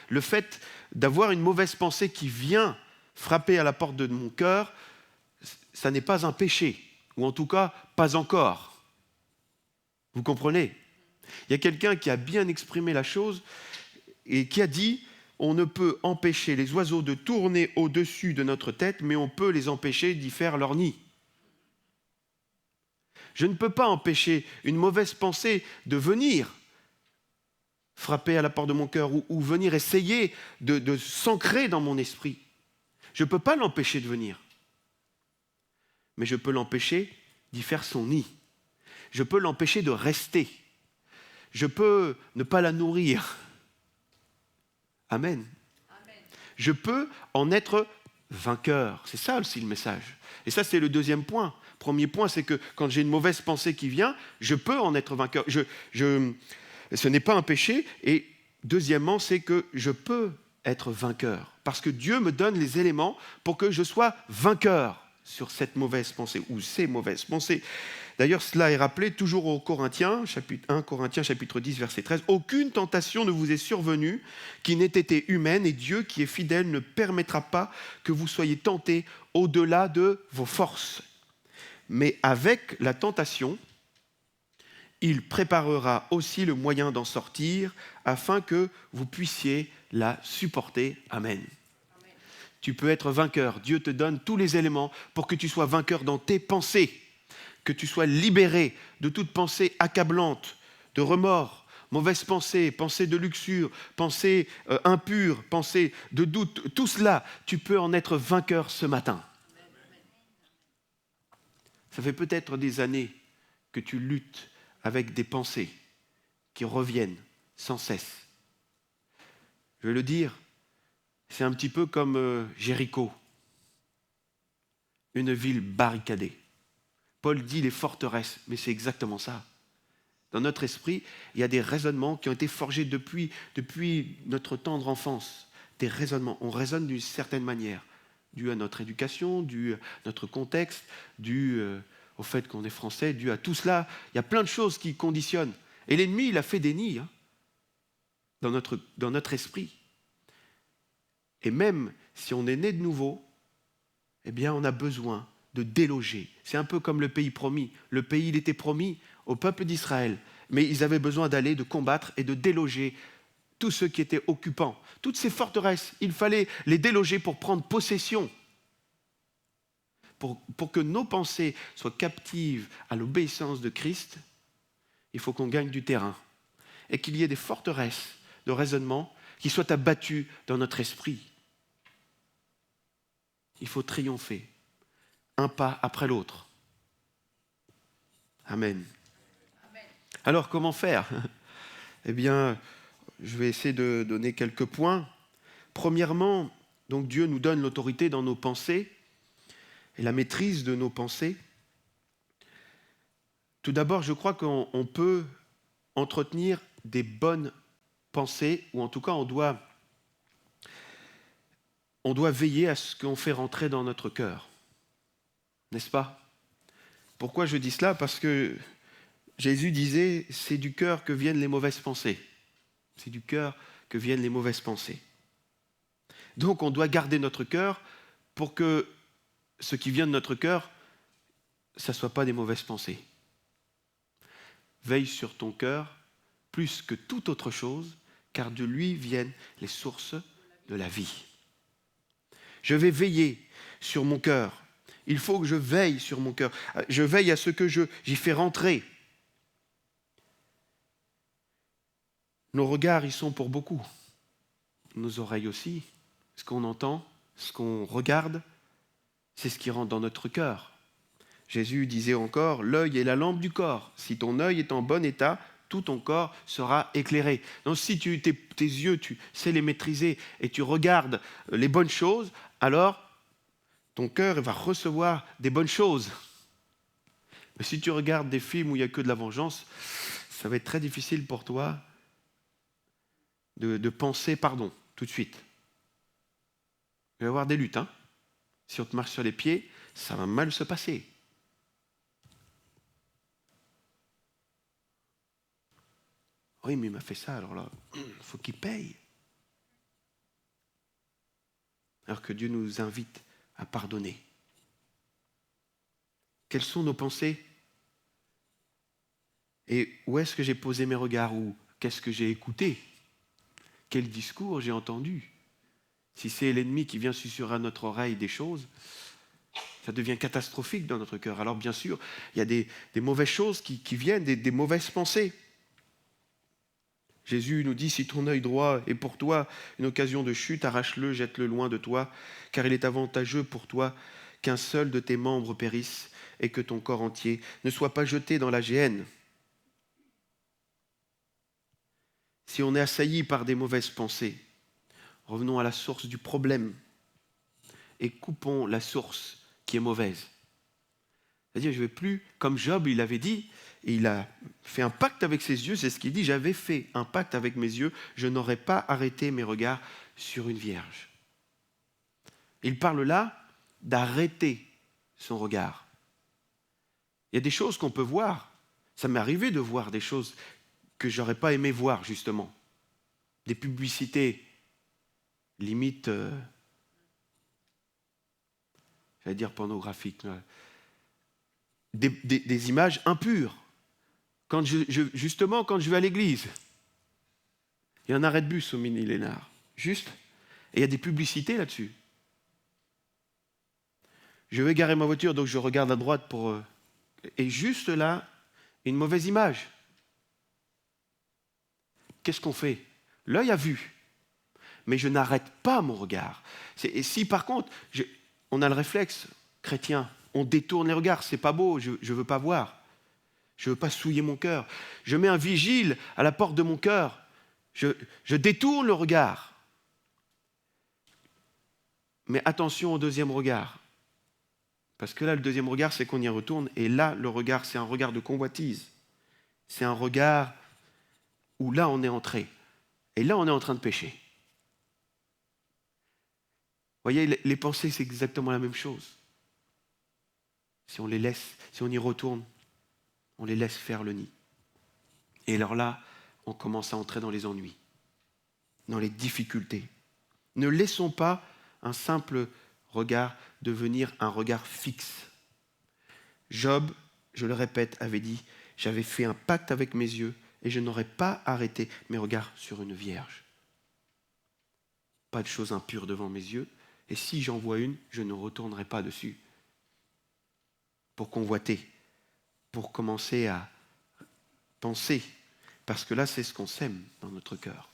Le fait d'avoir une mauvaise pensée qui vient frapper à la porte de mon cœur, ça n'est pas un péché, ou en tout cas, pas encore. Vous comprenez ? Il y a quelqu'un qui a bien exprimé la chose et qui a dit « On ne peut empêcher les oiseaux de tourner au-dessus de notre tête, mais on peut les empêcher d'y faire leur nid. » Je ne peux pas empêcher une mauvaise pensée de venir frapper à la porte de mon cœur ou venir essayer de s'ancrer dans mon esprit. Je ne peux pas l'empêcher de venir. Mais je peux l'empêcher d'y faire son nid. Je peux l'empêcher de rester. Je peux ne pas la nourrir. Amen. Amen. Je peux en être vainqueur. C'est ça aussi le message. Et ça, c'est le deuxième point. Premier point, c'est que quand j'ai une mauvaise pensée qui vient, je peux en être vainqueur. Ce n'est pas un péché. Et deuxièmement, c'est que je peux être vainqueur. Parce que Dieu me donne les éléments pour que je sois vainqueur sur cette mauvaise pensée ou ces mauvaises pensées. D'ailleurs, cela est rappelé toujours aux Corinthiens, chapitre 1 Corinthiens chapitre 10, verset 13. « Aucune tentation ne vous est survenue qui n'ait été humaine, et Dieu qui est fidèle ne permettra pas que vous soyez tentés au-delà de vos forces. Mais avec la tentation, il préparera aussi le moyen d'en sortir afin que vous puissiez la supporter. Amen. Tu peux être vainqueur. Dieu te donne tous les éléments pour que tu sois vainqueur dans tes pensées, que tu sois libéré de toute pensée accablante, de remords, mauvaise pensée, pensée de luxure, pensée impure, pensée de doute. Tout cela, tu peux en être vainqueur ce matin. Ça fait peut-être des années que tu luttes avec des pensées qui reviennent sans cesse. Je vais le dire, c'est un petit peu comme Jéricho, une ville barricadée. Paul dit les forteresses, mais c'est exactement ça. Dans notre esprit, il y a des raisonnements qui ont été forgés depuis notre tendre enfance. Des raisonnements. On raisonne d'une certaine manière, dû à notre éducation, dû à notre contexte, dû au fait qu'on est français, dû à tout cela. Il y a plein de choses qui conditionnent. Et l'ennemi, il a fait des nids dans notre esprit. Et même si on est né de nouveau, eh bien, on a besoin de déloger. C'est un peu comme le pays promis. Le pays, il était promis au peuple d'Israël, mais ils avaient besoin d'aller, de combattre et de déloger tous ceux qui étaient occupants. Toutes ces forteresses, il fallait les déloger pour prendre possession. Pour que nos pensées soient captives à l'obéissance de Christ, il faut qu'on gagne du terrain et qu'il y ait des forteresses de raisonnement qui soient abattues dans notre esprit. Il faut triompher, un pas après l'autre. Amen. Alors, comment faire ? Eh bien, je vais essayer de donner quelques points. Premièrement, donc Dieu nous donne l'autorité dans nos pensées et la maîtrise de nos pensées. Tout d'abord, je crois qu'on peut entretenir des bonnes pensées, ou en tout cas, on doit veiller à ce qu'on fait rentrer dans notre cœur. N'est-ce pas ? Pourquoi je dis cela ? Parce que Jésus disait, c'est du cœur que viennent les mauvaises pensées. C'est du cœur que viennent les mauvaises pensées. Donc on doit garder notre cœur pour que ce qui vient de notre cœur, ça ne soit pas des mauvaises pensées. Veille sur ton cœur plus que toute autre chose, car de lui viennent les sources de la vie. Je vais veiller sur mon cœur. Il faut que je veille sur mon cœur. Je veille à ce que j'y fais rentrer. Nos regards y sont pour beaucoup. Nos oreilles aussi. Ce qu'on entend, ce qu'on regarde, c'est ce qui rentre dans notre cœur. Jésus disait encore, l'œil est la lampe du corps. Si ton œil est en bon état, tout ton corps sera éclairé. Donc si tes yeux, tu sais les maîtriser et tu regardes les bonnes choses, alors ton cœur va recevoir des bonnes choses. Mais si tu regardes des films où il n'y a que de la vengeance, ça va être très difficile pour toi de penser pardon tout de suite. Il va y avoir des luttes. Si on te marche sur les pieds, ça va mal se passer. Oui, mais il m'a fait ça, alors là, il faut qu'il paye. Alors que Dieu nous invite à pardonner. Quelles sont nos pensées ? Et où est-ce que j'ai posé mes regards ? Ou qu'est-ce que j'ai écouté ? Quel discours j'ai entendu ? Si c'est l'ennemi qui vient susurrer à notre oreille des choses, ça devient catastrophique dans notre cœur. Alors bien sûr, il y a des mauvaises choses qui viennent, des mauvaises pensées. Jésus nous dit, si ton œil droit est pour toi une occasion de chute, arrache-le, jette-le loin de toi, car il est avantageux pour toi qu'un seul de tes membres périsse et que ton corps entier ne soit pas jeté dans la géhenne. Si on est assailli par des mauvaises pensées, revenons à la source du problème et coupons la source qui est mauvaise. C'est-à-dire, je ne vais plus, comme Job, il avait dit, et il a fait un pacte avec ses yeux, c'est ce qu'il dit, j'avais fait un pacte avec mes yeux, je n'aurais pas arrêté mes regards sur une vierge. Il parle là d'arrêter son regard. Il y a des choses qu'on peut voir. Ça m'est arrivé de voir des choses que je n'aurais pas aimé voir, justement. Des publicités, limite, j'allais dire pornographiques. des images impures. Justement, quand je vais à l'église, il y a un arrêt de bus au Mini-Lénard. Juste. Et il y a des publicités là-dessus. Je vais garer ma voiture, donc je regarde à droite pour... Et juste là, une mauvaise image. Qu'est-ce qu'on fait? L'œil a vu, mais je n'arrête pas mon regard. Et si par contre, on a le réflexe chrétien, on détourne les regards, c'est pas beau, je ne veux pas voir. Je ne veux pas souiller mon cœur. Je mets un vigile à la porte de mon cœur. Je détourne le regard. Mais attention au deuxième regard. Parce que là, le deuxième regard, c'est qu'on y retourne. Et là, le regard, c'est un regard de convoitise. C'est un regard où là, on est entré. Et là, on est en train de pécher. Vous voyez, les pensées, c'est exactement la même chose. Si on les laisse, si on y retourne, on les laisse faire le nid. Et alors là, on commence à entrer dans les ennuis, dans les difficultés. Ne laissons pas un simple regard devenir un regard fixe. Job, je le répète, avait dit « J'avais fait un pacte avec mes yeux et je n'aurais pas arrêté mes regards sur une vierge. Pas de choses impures devant mes yeux, et si j'en vois une, je ne retournerai pas dessus. » Pour convoiter, pour commencer à penser, parce que là, c'est ce qu'on sème dans notre cœur.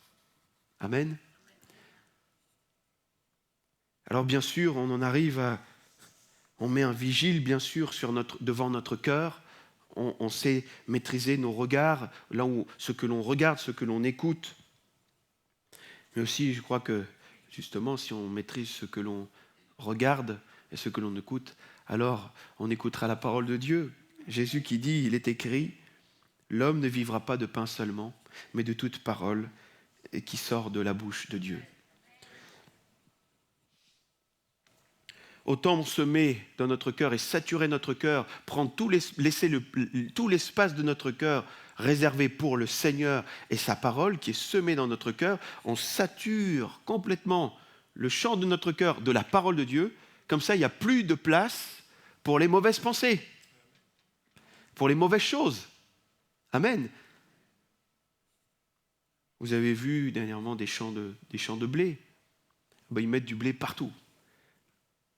Amen. Alors bien sûr, on en arrive à... On met un vigile, bien sûr, devant notre cœur. On sait maîtriser nos regards, là où ce que l'on regarde, ce que l'on écoute. Mais aussi, je crois que, justement, si on maîtrise ce que l'on regarde et ce que l'on écoute, alors on écoutera la parole de Dieu. Jésus qui dit, il est écrit, « L'homme ne vivra pas de pain seulement, mais de toute parole qui sort de la bouche de Dieu. » Autant semer dans notre cœur et saturer notre cœur, laisser tout l'espace de notre cœur réservé pour le Seigneur et sa parole qui est semée dans notre cœur, on sature complètement le champ de notre cœur de la parole de Dieu. Comme ça, il n'y a plus de place pour les mauvaises pensées, pour les mauvaises choses. Amen. Vous avez vu dernièrement des champs de blé. Ben, ils mettent du blé partout.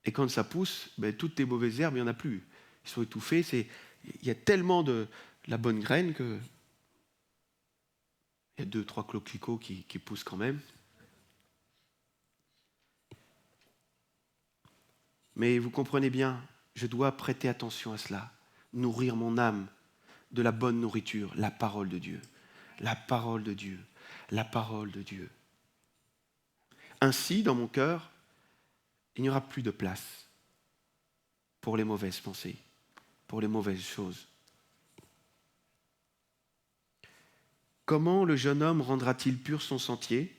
Et quand ça pousse, ben, toutes les mauvaises herbes, il n'y en a plus. Ils sont étouffés. Il y a tellement de la bonne graine que il y a 2-3 coquelicots qui poussent quand même. Mais vous comprenez bien, je dois prêter attention à cela. Nourrir mon âme de la bonne nourriture, la parole de Dieu. La parole de Dieu. La parole de Dieu. Ainsi, dans mon cœur, il n'y aura plus de place pour les mauvaises pensées, pour les mauvaises choses. Comment le jeune homme rendra-t-il pur son sentier?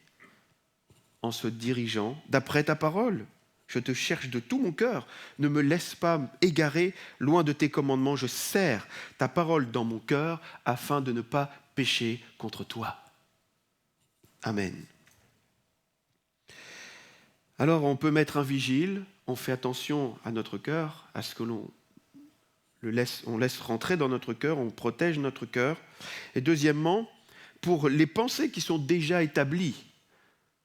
En se dirigeant d'après ta parole. Je te cherche de tout mon cœur. Ne me laisse pas égarer loin de tes commandements. Je serre ta parole dans mon cœur afin de ne pas pécher contre toi. Amen. Alors on peut mettre un vigile, on fait attention à notre cœur, à ce que on laisse rentrer dans notre cœur, on protège notre cœur. Et deuxièmement, pour les pensées qui sont déjà établies,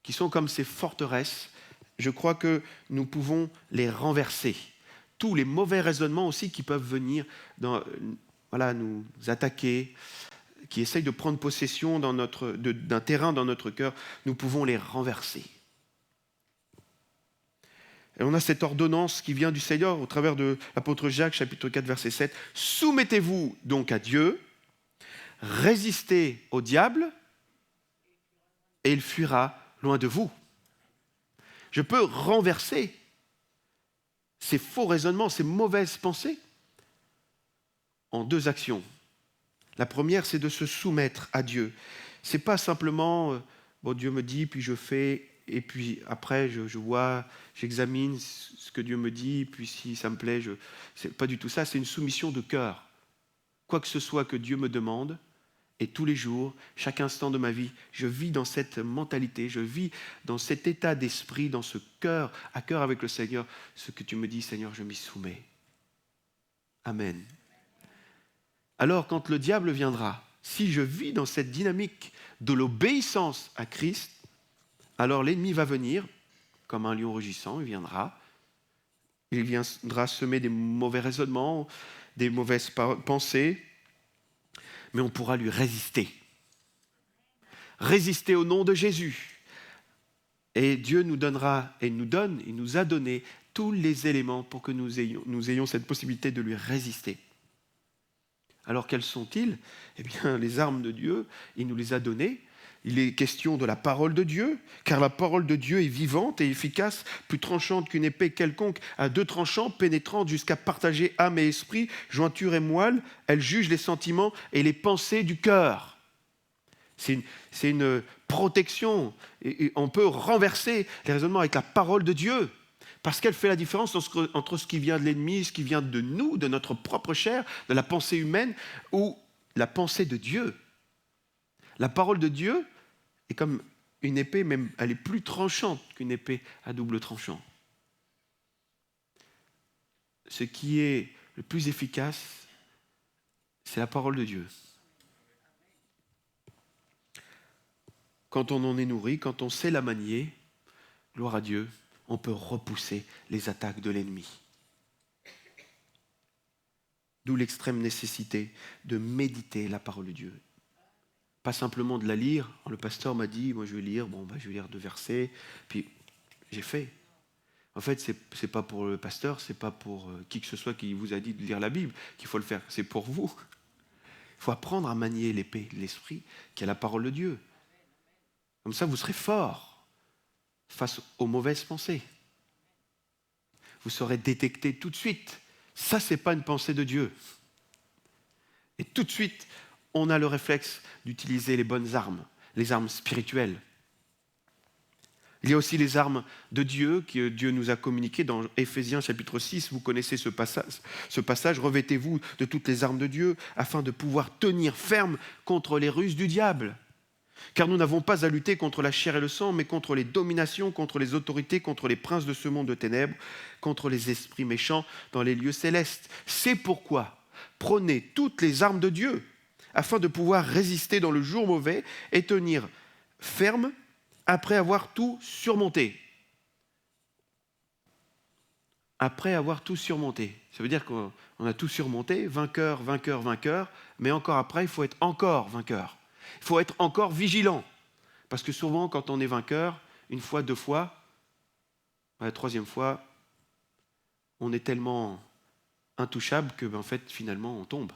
qui sont comme ces forteresses, je crois que nous pouvons les renverser. Tous les mauvais raisonnements aussi qui peuvent venir nous attaquer, qui essayent de prendre possession d'un terrain dans notre cœur, nous pouvons les renverser. Et on a cette ordonnance qui vient du Seigneur au travers de l'apôtre Jacques, chapitre 4, verset 7. « Soumettez-vous donc à Dieu, résistez au diable, et il fuira loin de vous. » Je peux renverser ces faux raisonnements, ces mauvaises pensées en 2 actions. La première, c'est de se soumettre à Dieu. Ce n'est pas simplement, Dieu me dit, puis je fais... Et puis après, je vois, j'examine ce que Dieu me dit, puis si ça me plaît, c'est pas du tout ça, c'est une soumission de cœur. Quoi que ce soit que Dieu me demande, et tous les jours, chaque instant de ma vie, je vis dans cette mentalité, je vis dans cet état d'esprit, dans ce cœur, à cœur avec le Seigneur, ce que tu me dis, Seigneur, je m'y soumets. Amen. Alors quand le diable viendra, si je vis dans cette dynamique de l'obéissance à Christ, alors l'ennemi va venir, comme un lion rugissant, il viendra semer des mauvais raisonnements, des mauvaises pensées, mais on pourra lui résister. Résister au nom de Jésus. Et Dieu nous donnera, et il nous a donné tous les éléments pour que nous ayons cette possibilité de lui résister. Alors quels sont-ils ? Eh bien, les armes de Dieu, il nous les a données. Il est question de la parole de Dieu, car la parole de Dieu est vivante et efficace, plus tranchante qu'une épée quelconque, à 2 tranchants, pénétrante jusqu'à partager âme et esprit, jointure et moelle. Elle juge les sentiments et les pensées du cœur. C'est une protection. Et on peut renverser les raisonnements avec la parole de Dieu, parce qu'elle fait la différence entre ce qui vient de l'ennemi, ce qui vient de nous, de notre propre chair, de la pensée humaine, ou la pensée de Dieu. La parole de Dieu est comme une épée, même elle est plus tranchante qu'une épée à double tranchant. Ce qui est le plus efficace, c'est la parole de Dieu. Quand on en est nourri, quand on sait la manier, gloire à Dieu, on peut repousser les attaques de l'ennemi. D'où l'extrême nécessité de méditer la parole de Dieu. Pas simplement de la lire. Le pasteur m'a dit, moi je vais lire, je vais lire 2 versets, puis j'ai fait. En fait, c'est pas pour le pasteur, c'est pas pour qui que ce soit qui vous a dit de lire la Bible qu'il faut le faire, c'est pour vous. Il faut apprendre à manier l'épée de l'esprit, qui est la parole de Dieu. Comme ça, vous serez fort face aux mauvaises pensées. Vous saurez détecter tout de suite. Ça, c'est pas une pensée de Dieu. Et tout de suite, on a le réflexe d'utiliser les bonnes armes, les armes spirituelles. Il y a aussi les armes de Dieu que Dieu nous a communiquées dans Éphésiens chapitre 6. Vous connaissez ce passage. Revêtez-vous de toutes les armes de Dieu afin de pouvoir tenir ferme contre les ruses du diable. Car nous n'avons pas à lutter contre la chair et le sang, mais contre les dominations, contre les autorités, contre les princes de ce monde de ténèbres, contre les esprits méchants dans les lieux célestes. C'est pourquoi prenez toutes les armes de Dieu, afin de pouvoir résister dans le jour mauvais et tenir ferme après avoir tout surmonté. Après avoir tout surmonté. Ça veut dire qu'on a tout surmonté, vainqueur, mais encore après, il faut être encore vainqueur. Il faut être encore vigilant. Parce que souvent, quand on est vainqueur, 1 fois, 2 fois, la 3e fois, on est tellement intouchable que, en fait, finalement, on tombe.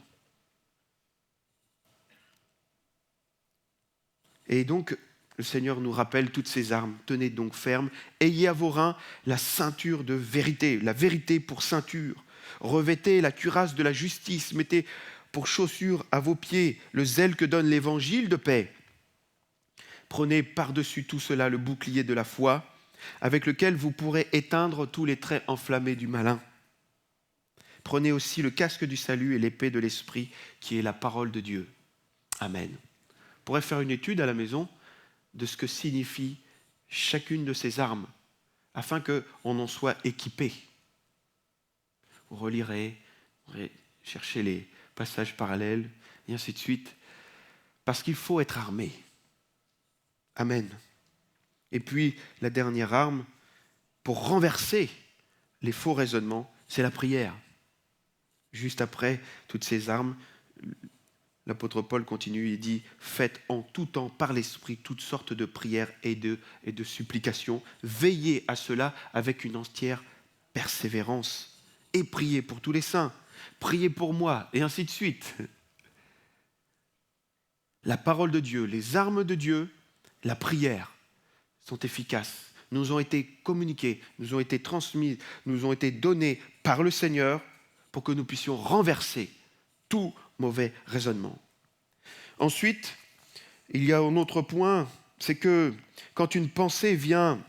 Et donc, le Seigneur nous rappelle toutes ces armes. Tenez donc ferme. Ayez à vos reins la ceinture de vérité, la vérité pour ceinture. Revêtez la cuirasse de la justice. Mettez pour chaussure à vos pieds le zèle que donne l'évangile de paix. Prenez par-dessus tout cela le bouclier de la foi, avec lequel vous pourrez éteindre tous les traits enflammés du malin. Prenez aussi le casque du salut et l'épée de l'esprit, qui est la parole de Dieu. Amen. On pourrait faire une étude à la maison de ce que signifie chacune de ces armes, afin qu'on en soit équipé. Vous relirez, cherchez les passages parallèles, et ainsi de suite, parce qu'il faut être armé. Amen. Et puis, la dernière arme, pour renverser les faux raisonnements, c'est la prière. Juste après toutes ces armes, l'apôtre Paul continue, il dit « Faites en tout temps par l'Esprit toutes sortes de prières et de supplications. Veillez à cela avec une entière persévérance. Et priez pour tous les saints. Priez pour moi. » Et ainsi de suite. La parole de Dieu, les armes de Dieu, la prière sont efficaces. Nous ont été communiquées, nous ont été transmises, nous ont été données par le Seigneur pour que nous puissions renverser tout mauvais raisonnement. Ensuite, il y a un autre point, c'est que quand une pensée vient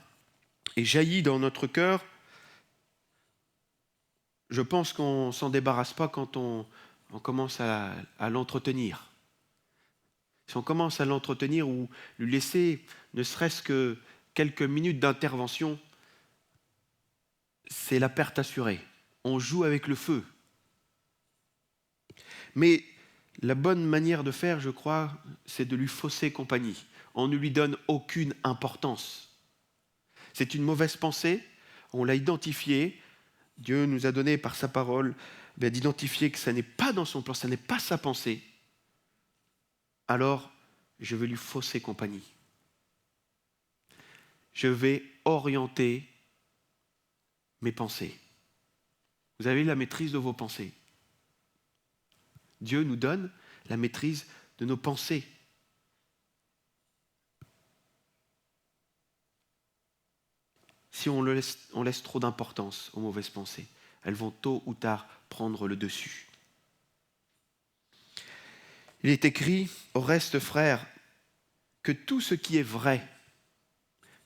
et jaillit dans notre cœur, je pense qu'on ne s'en débarrasse pas quand on commence à l'entretenir. Si on commence à l'entretenir ou lui laisser ne serait-ce que quelques minutes d'intervention, c'est la perte assurée. On joue avec le feu. Mais La bonne manière de faire, je crois, c'est de lui fausser compagnie. On ne lui donne aucune importance. C'est une mauvaise pensée, on l'a identifiée. Dieu nous a donné par sa parole d'identifier que ça n'est pas dans son plan, ça n'est pas sa pensée. Alors, je vais lui fausser compagnie. Je vais orienter mes pensées. Vous avez la maîtrise de vos pensées. Dieu nous donne la maîtrise de nos pensées. Si on laisse trop d'importance aux mauvaises pensées, elles vont tôt ou tard prendre le dessus. Il est écrit au reste, frères, que tout ce qui est vrai,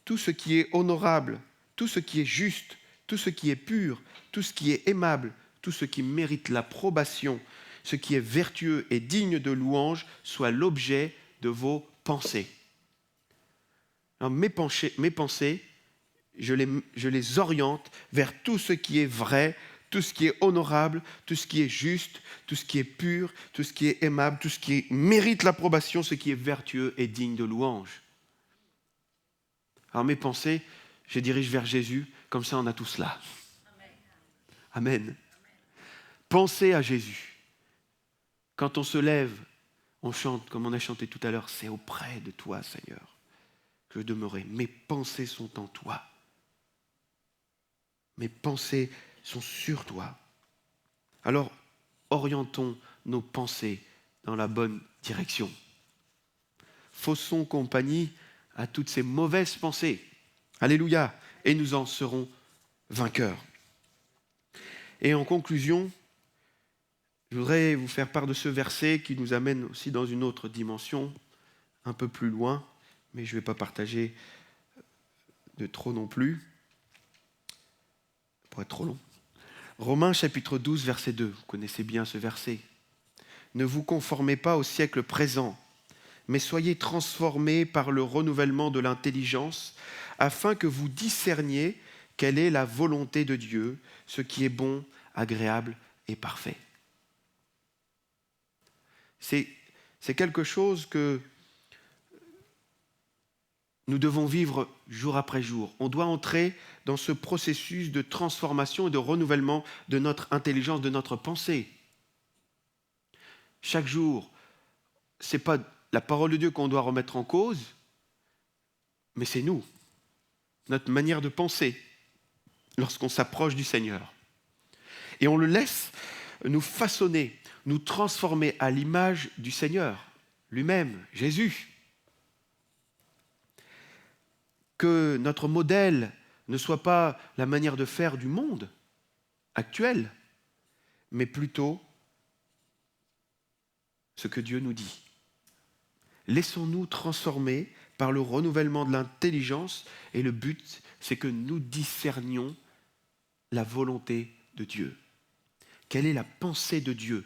tout ce qui est honorable, tout ce qui est juste, tout ce qui est pur, tout ce qui est aimable, tout ce qui mérite l'approbation, ce qui est vertueux et digne de louange, soit l'objet de vos pensées. Alors, mes pensées, je les oriente vers tout ce qui est vrai, tout ce qui est honorable, tout ce qui est juste, tout ce qui est pur, tout ce qui est aimable, tout ce qui mérite l'approbation, ce qui est vertueux et digne de louange. Alors mes pensées, je les dirige vers Jésus, comme ça on a tout cela. Amen. Pensez à Jésus. Quand on se lève, on chante, comme on a chanté tout à l'heure, c'est auprès de toi, Seigneur, que je demeurerai. Mes pensées sont en toi. Mes pensées sont sur toi. Alors, orientons nos pensées dans la bonne direction. Faussons compagnie à toutes ces mauvaises pensées. Alléluia. Et nous en serons vainqueurs. Et en conclusion, je voudrais vous faire part de ce verset qui nous amène aussi dans une autre dimension, un peu plus loin, mais je ne vais pas partager de trop non plus, pour être trop long. Romains chapitre 12, verset 2, vous connaissez bien ce verset. Ne vous conformez pas au siècle présent, mais soyez transformés par le renouvellement de l'intelligence, afin que vous discerniez quelle est la volonté de Dieu, ce qui est bon, agréable et parfait. C'est quelque chose que nous devons vivre jour après jour. On doit entrer dans ce processus de transformation et de renouvellement de notre intelligence, de notre pensée. Chaque jour, ce n'est pas la parole de Dieu qu'on doit remettre en cause, mais c'est nous, notre manière de penser lorsqu'on s'approche du Seigneur. Et on le laisse nous façonner, nous transformer à l'image du Seigneur, lui-même, Jésus. Que notre modèle ne soit pas la manière de faire du monde actuel, mais plutôt ce que Dieu nous dit. Laissons-nous transformer par le renouvellement de l'intelligence et le but, c'est que nous discernions la volonté de Dieu. Quelle est la pensée de Dieu?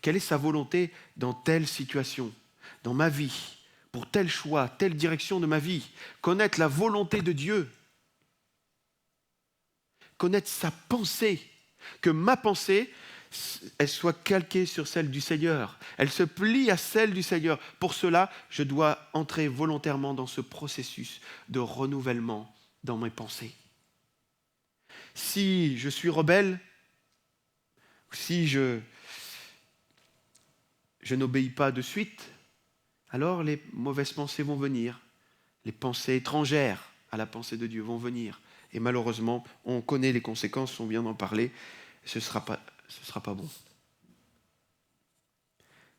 Quelle est sa volonté dans telle situation, dans ma vie, pour tel choix, telle direction de ma vie? Connaître la volonté de Dieu. Connaître sa pensée. Que ma pensée, elle soit calquée sur celle du Seigneur. Elle se plie à celle du Seigneur. Pour cela, je dois entrer volontairement dans ce processus de renouvellement dans mes pensées. Si je suis rebelle, si je n'obéis pas de suite, alors les mauvaises pensées vont venir. Les pensées étrangères à la pensée de Dieu vont venir. Et malheureusement, on connaît les conséquences, on vient d'en parler, ce ne sera pas bon.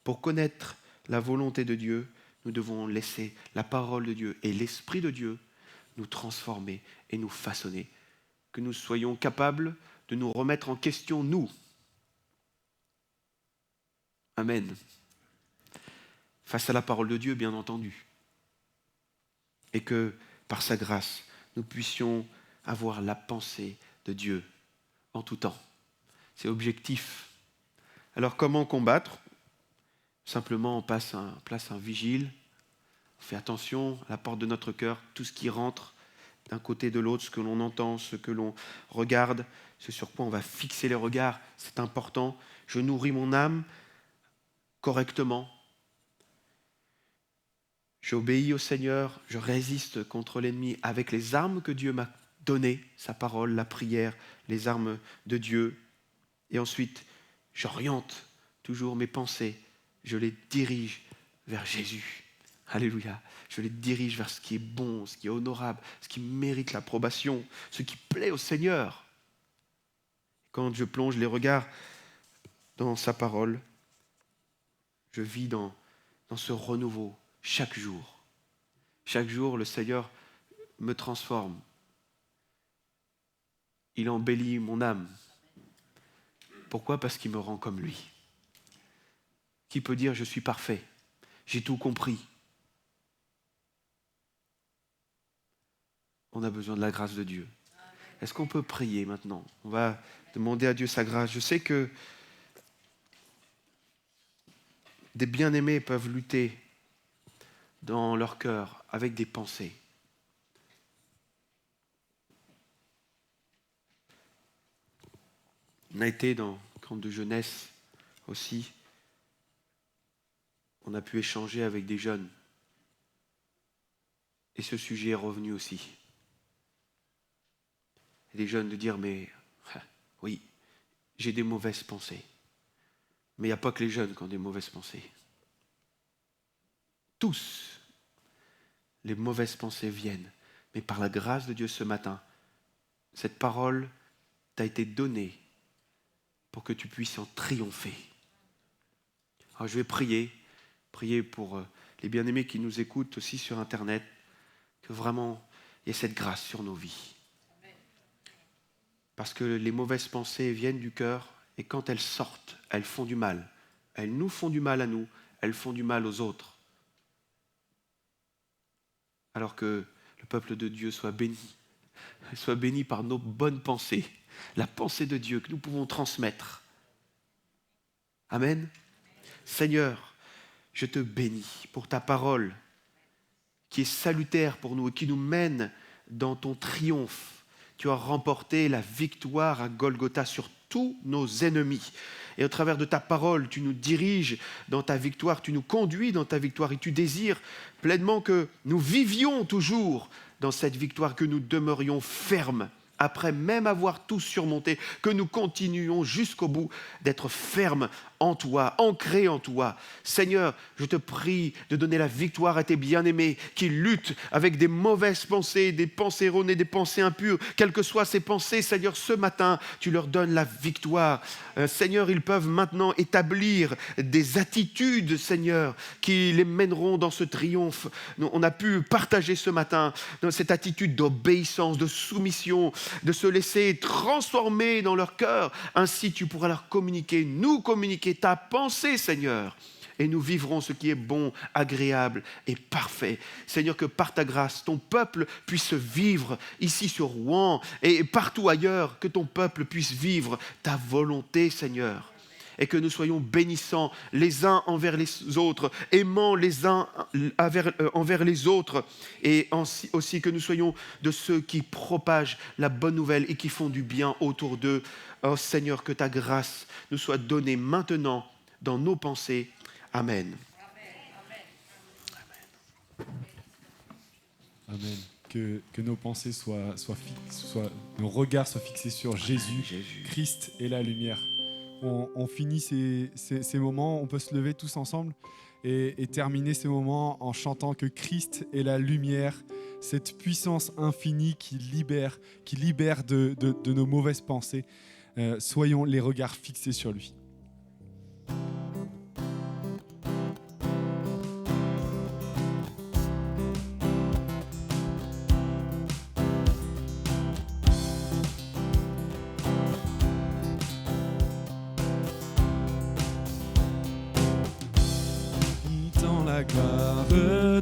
Pour connaître la volonté de Dieu, nous devons laisser la parole de Dieu et l'Esprit de Dieu nous transformer et nous façonner. Que nous soyons capables de nous remettre en question, nous. Amen. Face à la parole de Dieu, bien entendu. Et que, par sa grâce, nous puissions avoir la pensée de Dieu en tout temps. C'est objectif. Alors, comment combattre? Simplement, on place un vigile, on fait attention à la porte de notre cœur, tout ce qui rentre d'un côté et de l'autre, ce que l'on entend, ce que l'on regarde, ce sur quoi on va fixer les regards, c'est important. Je nourris mon âme correctement. J'obéis au Seigneur, je résiste contre l'ennemi avec les armes que Dieu m'a données, sa parole, la prière, les armes de Dieu. Et ensuite, j'oriente toujours mes pensées, je les dirige vers Jésus. Alléluia. Je les dirige vers ce qui est bon, ce qui est honorable, ce qui mérite l'approbation, ce qui plaît au Seigneur. Quand je plonge les regards dans sa parole, je vis dans ce renouveau chaque jour. Chaque jour, le Seigneur me transforme. Il embellit mon âme. Pourquoi ? Parce qu'il me rend comme lui. Qui peut dire « je suis parfait, j'ai tout compris ». On a besoin de la grâce de Dieu. Est-ce qu'on peut prier maintenant ? On va demander à Dieu sa grâce. Je sais que des bien-aimés peuvent lutter dans leur cœur avec des pensées. On a été dans le camp de jeunesse aussi. On a pu échanger avec des jeunes. Et ce sujet est revenu aussi. Et les jeunes de dire, mais oui, j'ai des mauvaises pensées. Mais il n'y a pas que les jeunes qui ont des mauvaises pensées. Tous, les mauvaises pensées viennent. Mais par la grâce de Dieu ce matin, cette parole t'a été donnée pour que tu puisses en triompher. Alors je vais prier pour les bien-aimés qui nous écoutent aussi sur Internet, que vraiment il y ait cette grâce sur nos vies. Parce que les mauvaises pensées viennent du cœur et quand elles sortent, elles font du mal. Elles nous font du mal à nous, elles font du mal aux autres. Alors que le peuple de Dieu soit béni par nos bonnes pensées, la pensée de Dieu que nous pouvons transmettre. Amen. Seigneur, je te bénis pour ta parole qui est salutaire pour nous et qui nous mène dans ton triomphe. Tu as remporté la victoire à Golgotha sur tous nos ennemis. Et au travers de ta parole, tu nous diriges dans ta victoire, tu nous conduis dans ta victoire et tu désires pleinement que nous vivions toujours dans cette victoire, que nous demeurions fermes après même avoir tout surmonté, que nous continuions jusqu'au bout d'être fermes en toi, ancrés en toi. Seigneur, je te prie de donner la victoire à tes bien-aimés qui luttent avec des mauvaises pensées, des pensées erronées, des pensées impures. Quelles que soient ces pensées, Seigneur, ce matin, tu leur donnes la victoire. Seigneur, ils peuvent maintenant établir des attitudes, Seigneur, qui les mèneront dans ce triomphe. On a pu partager ce matin dans cette attitude d'obéissance, de soumission, de se laisser transformer dans leur cœur. Ainsi, tu pourras leur communiquer, nous communiquer ta pensée, Seigneur. Et nous vivrons ce qui est bon, agréable et parfait. Seigneur, que par ta grâce, ton peuple puisse vivre ici sur Rouen et partout ailleurs, que ton peuple puisse vivre ta volonté, Seigneur. Et que nous soyons bénissants les uns envers les autres, aimants les uns envers les autres, et aussi que nous soyons de ceux qui propagent la bonne nouvelle et qui font du bien autour d'eux. Oh Seigneur, que ta grâce nous soit donnée maintenant dans nos pensées. Amen. Amen. Que nos pensées nos regards soient fixés sur Jésus, Christ et la lumière. On finit ces moments, on peut se lever tous ensemble et terminer ces moments en chantant que Christ est la lumière, cette puissance infinie qui libère de nos mauvaises pensées. Soyons les regards fixés sur lui. La gloire de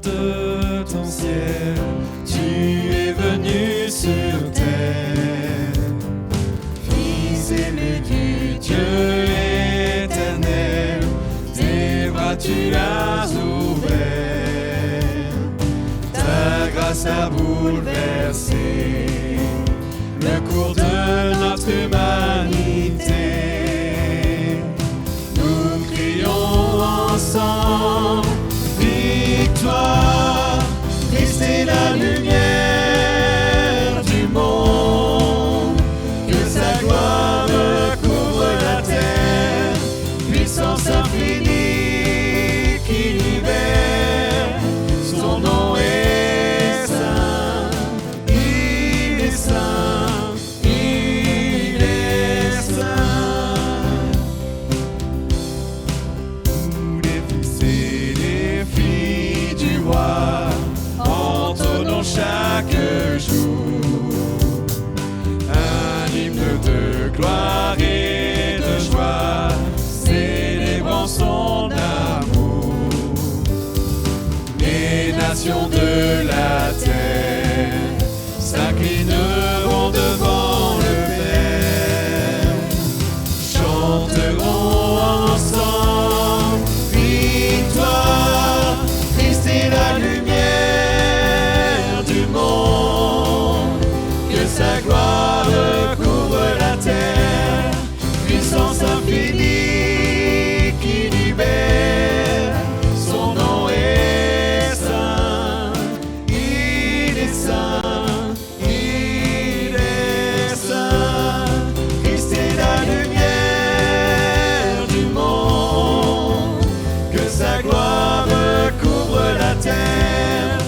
ton ciel, tu es venu sur terre, Fils aimé du Dieu éternel, tes bras tu as ouverts, ta grâce a bouleversé le cours de notre humanité. Nous crions lumière du monde, que sa gloire couvre la terre, puissance infinie qui libère, son nom est saint, il est saint, il est saint. Tous les fils et les filles du roi entonnons chaque jour un hymne de gloire et de joie, célébrant son amour. Les nations de la terre s'inclineront devant le Père, chanteront ensemble victoire, Christ est la lumière du monde, que sa gloire couvre la terre, puissance infinie qui libère, son nom est saint, il est saint, il est saint. Christ est la lumière du monde, que sa gloire couvre la terre,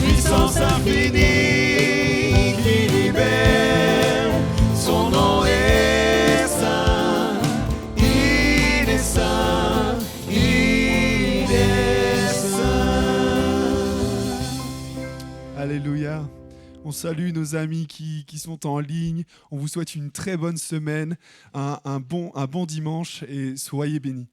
puissance infinie qui libère, son nom est saint, il est saint, il est saint. Alléluia. On salue nos amis qui sont en ligne. On vous souhaite une très bonne semaine, un bon dimanche et soyez bénis.